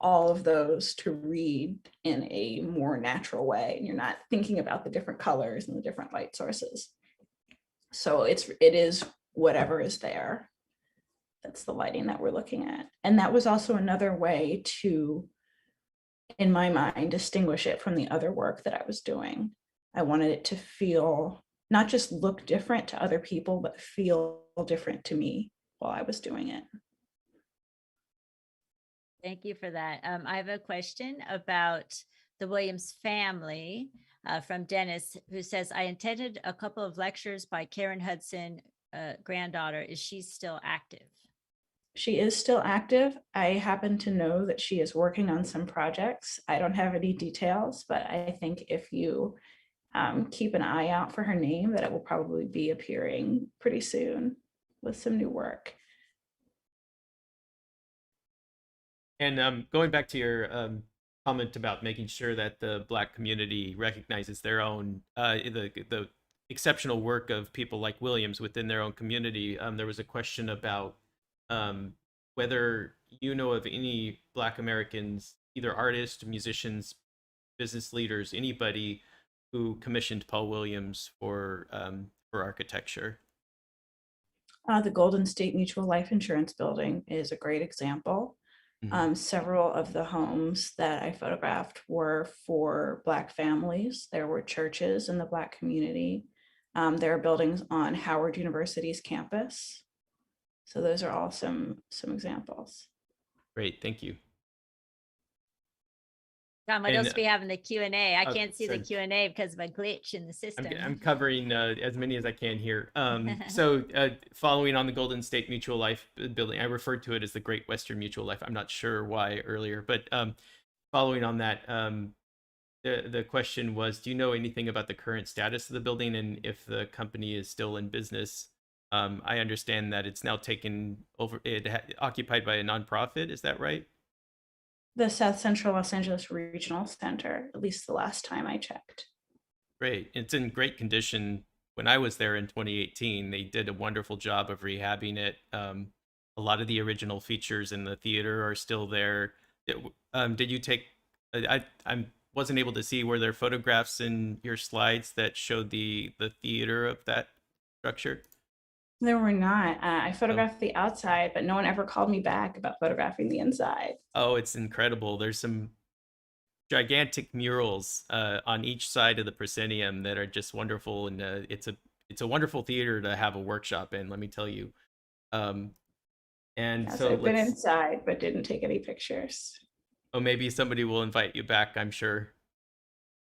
Speaker 3: all of those to read in a more natural way. And you're not thinking about the different colors and the different light sources. So it is whatever is there. That's the lighting that we're looking at. And that was also another way to, in my mind, distinguish it from the other work that I was doing. I wanted it to feel, not just look different to other people, but feel different to me while I was doing it.
Speaker 2: Thank you for that. I have a question about the Williams family from Dennis, who says, I attended a couple of lectures by Karen Hudson, granddaughter. Is she still active?
Speaker 3: She is still active. I happen to know that she is working on some projects. I don't have any details, but I think if you keep an eye out for her name, that it will probably be appearing pretty soon with some new work.
Speaker 1: And going back to your comment about making sure that the Black community recognizes their own the exceptional work of people like Williams within their own community, there was a question about whether you know of any Black Americans, either artists, musicians, business leaders, anybody who commissioned Paul Williams for architecture.
Speaker 3: The Golden State Mutual Life Insurance Building is a great example. Several of the homes that I photographed were for Black families. There were churches in the Black community. There are buildings on Howard University's campus. So those are all some examples.
Speaker 1: Great, thank you.
Speaker 2: John, what else do we have in the Q&A? I can't see
Speaker 1: sorry.
Speaker 2: the Q&A because of a glitch in the system.
Speaker 1: I'm covering as many as I can here. So following on the Golden State Mutual Life building, I referred to it as the Great Western Mutual Life. I'm not sure why earlier, but following on that, the question was, do you know anything about the current status of the building and if the company is still in business? I understand that it's now taken over, occupied by a nonprofit. Is that right?
Speaker 3: The South Central Los Angeles Regional Center, at least the last time I checked.
Speaker 1: Great. It's in great condition. When I was there in 2018, they did a wonderful job of rehabbing it. A lot of the original features in the theater are still there. Did you take, I wasn't able to see, were there photographs in your slides that showed the theater of that structure?
Speaker 3: There were not. I photographed the outside, but no one ever called me back about photographing the inside.
Speaker 1: Oh, it's incredible. There's some gigantic murals on each side of the proscenium that are just wonderful, and it's a wonderful theater to have a workshop in, let me tell you. And
Speaker 3: Yes,
Speaker 1: so
Speaker 3: I've been inside, but didn't take any pictures.
Speaker 1: Oh, maybe somebody will invite you back, I'm sure.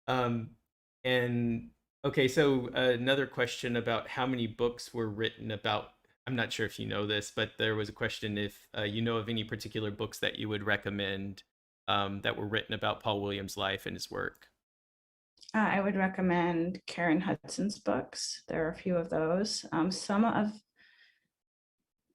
Speaker 1: And okay, so another question about how many books were written about, I'm not sure if you know this, but there was a question if you know of any particular books that you would recommend that were written about Paul Williams' life and his work.
Speaker 3: I would recommend Karen Hudson's books. There are a few of those. Some of,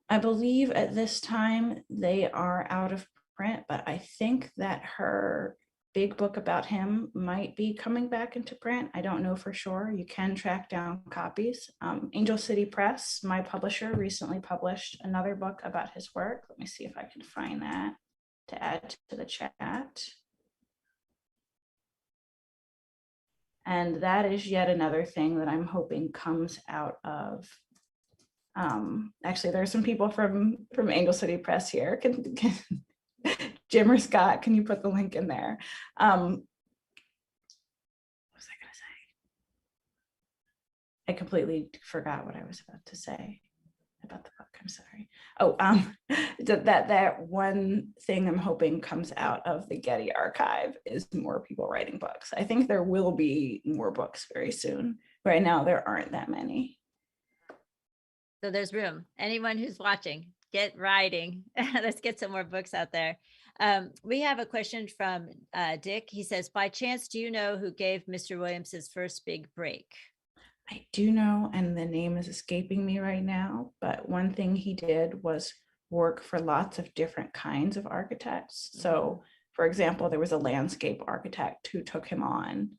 Speaker 3: I believe at this time they are out of print, but I think that her big book about him might be coming back into print. I don't know for sure. You can track down copies. Angel City Press, my publisher, recently published another book about his work. Let me see if I can find that to add to the chat. And that is yet another thing that I'm hoping comes out of. Actually, there are some people from Angel City Press here. Can Jim or Scott, can you put the link in there? What was I going to say? I completely forgot what I was about to say about the book. I'm sorry. Oh, that one thing I'm hoping comes out of the Getty archive is more people writing books. I think there will be more books very soon. Right now, there aren't that many.
Speaker 2: So there's room. Anyone who's watching, get writing. Let's get some more books out there. We have a question from Dick. He says, by chance, do you know who gave Mr. Williams his first big break?
Speaker 3: I do know, and the name is escaping me right now, but one thing he did was work for lots of different kinds of architects. So, for example, there was a landscape architect who took him on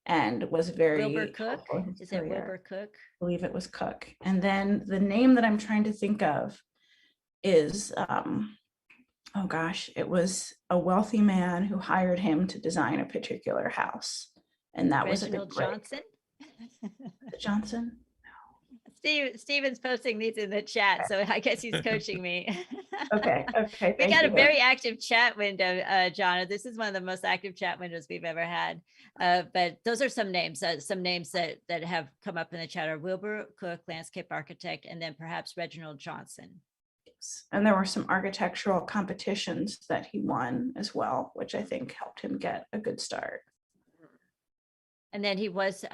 Speaker 3: and was
Speaker 2: Wilbur
Speaker 3: very
Speaker 2: Cook.
Speaker 3: helpful in his
Speaker 2: Is it
Speaker 3: career.
Speaker 2: Wilbur Cook?
Speaker 3: I believe it was Cook. And then the name that I'm trying to think of is, oh gosh, it was a wealthy man who hired him to design a particular house. And that was a big
Speaker 2: Reginald
Speaker 3: break.
Speaker 2: Johnson?
Speaker 3: Johnson?
Speaker 2: Steven's posting these in the chat, so I guess he's coaching me.
Speaker 3: Okay, okay,
Speaker 2: We
Speaker 3: thank
Speaker 2: got a
Speaker 3: you.
Speaker 2: very active chat window, Jonna. This is one of the most active chat windows we've ever had. But those are some names that have come up in the chat are Wilbur Cook, landscape architect, and then perhaps Reginald Johnson.
Speaker 3: And there were some architectural competitions that he won as well, which I think helped him get a good start.
Speaker 2: And then he was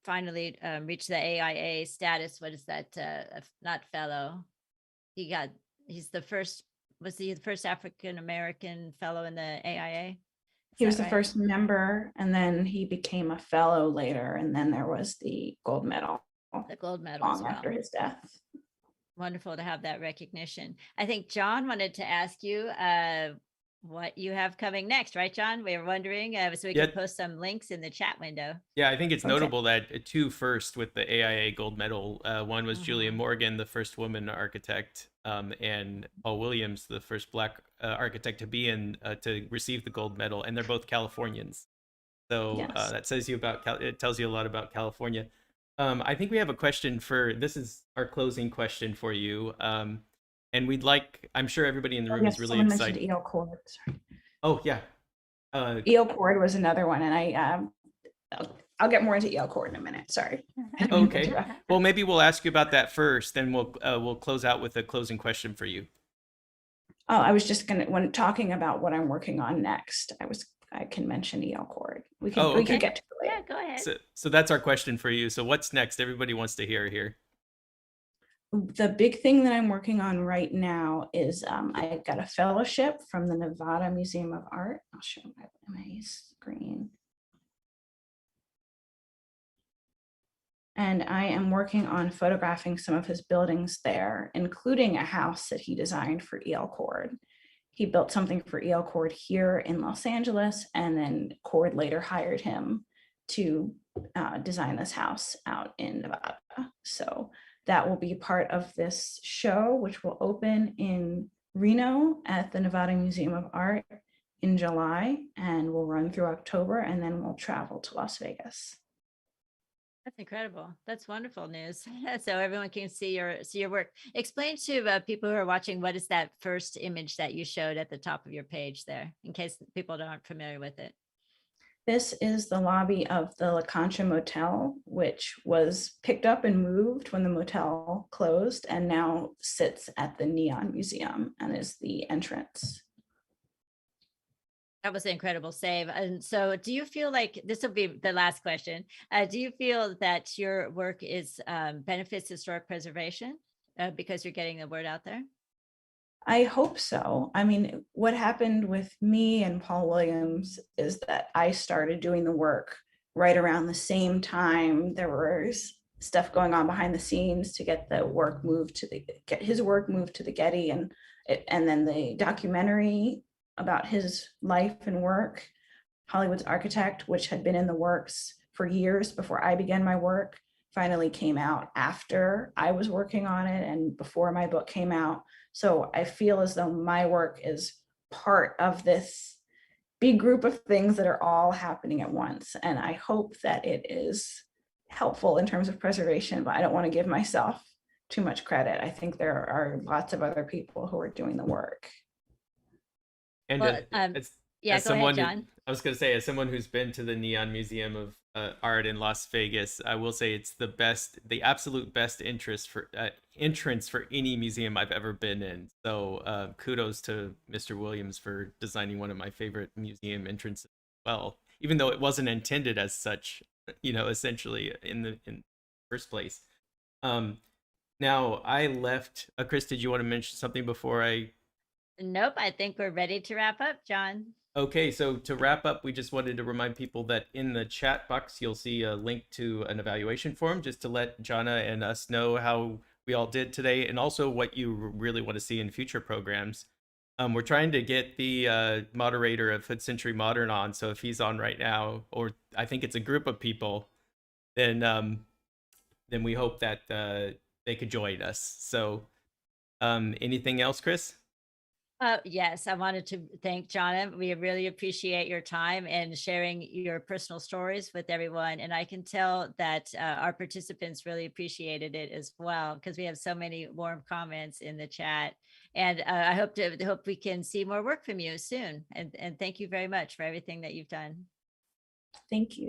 Speaker 2: finally reached the AIA status. What is that? Not fellow. He's the first, was he the first African American fellow in the AIA?
Speaker 3: He was the first member, and then he became a fellow later, and then there was the gold medal.
Speaker 2: The gold medal
Speaker 3: long after his death.
Speaker 2: Wonderful to have that recognition. I think John wanted to ask you what you have coming next, right, John? We were wondering, so we can post some links in the chat window.
Speaker 1: Yeah, I think it's notable that two first with the AIA gold medal. One was Julia Morgan, the first woman architect, and Paul Williams, the first Black architect to be to receive the gold medal, and they're both Californians. So that says you about it tells you a lot about California. I think we have a question this is our closing question for you. And we'd like, I'm sure everybody in the room is really excited.
Speaker 3: EL Cord. Sorry.
Speaker 1: Oh, yeah.
Speaker 3: EL Cord was another one. And I'll get more into EL Cord in a minute. Sorry.
Speaker 1: Okay. Well, maybe we'll ask you about that first, then we'll close out with a closing question for you.
Speaker 3: Oh, I was just when talking about what I'm working on next, I can mention EL Cord. We can get to it later.
Speaker 2: Yeah, go ahead.
Speaker 1: So that's our question for you. So what's next? Everybody wants to hear here.
Speaker 3: The big thing that I'm working on right now is I got a fellowship from the Nevada Museum of Art. I'll show my screen. And I am working on photographing some of his buildings there, including a house that he designed for EL Cord. He built something for EL Cord here in Los Angeles, and then Cord later hired him to design this house out in Nevada. So that will be part of this show, which will open in Reno at the Nevada Museum of Art in July, and will run through October, and then we'll travel to Las Vegas.
Speaker 2: That's incredible. That's wonderful news. So everyone can see your work. Explain to people who are watching, what is that first image that you showed at the top of your page there, in case people aren't familiar with it?
Speaker 3: This is the lobby of the La Concha Motel, which was picked up and moved when the motel closed, and now sits at the Neon Museum and is the entrance.
Speaker 2: That was an incredible save. And so do you feel like, this will be the last question, do you feel that your work benefits historic preservation because you're getting the word out there?
Speaker 3: I hope so. I mean, what happened with me and Paul Williams is that I started doing the work right around the same time. There was stuff going on behind the scenes to get his work moved to the Getty, and then the documentary about his life and work, Hollywood's Architect, which had been in the works for years before I began my work, finally came out after I was working on it and before my book came out. So I feel as though my work is part of this big group of things that are all happening at once. And I hope that it is helpful in terms of preservation, but I don't want to give myself too much credit. I think there are lots of other people who are doing the work.
Speaker 1: And
Speaker 2: go ahead, John.
Speaker 1: I was going to say, as someone who's been to the Neon Museum of Art in Las Vegas, I will say it's the absolute best entrance for any museum I've ever been in. So kudos to Mr. Williams for designing one of my favorite museum entrances as well, even though it wasn't intended as such, essentially in the first place. Now I left. Chris, did you want to mention something before I?
Speaker 2: Nope, I think we're ready to wrap up, John.
Speaker 1: Okay, so to wrap up, we just wanted to remind people that in the chat box, you'll see a link to an evaluation form just to let Janna and us know how we all did today and also what you really want to see in future programs. We're trying to get the moderator of Hood Century Modern on, so if he's on right now, or I think it's a group of people, then we hope that they could join us. So anything else, Chris?
Speaker 2: Yes, I wanted to thank Jonna. We really appreciate your time and sharing your personal stories with everyone. And I can tell that our participants really appreciated it as well because we have so many warm comments in the chat. And I hope we can see more work from you soon. And thank you very much for everything that you've done.
Speaker 3: Thank you.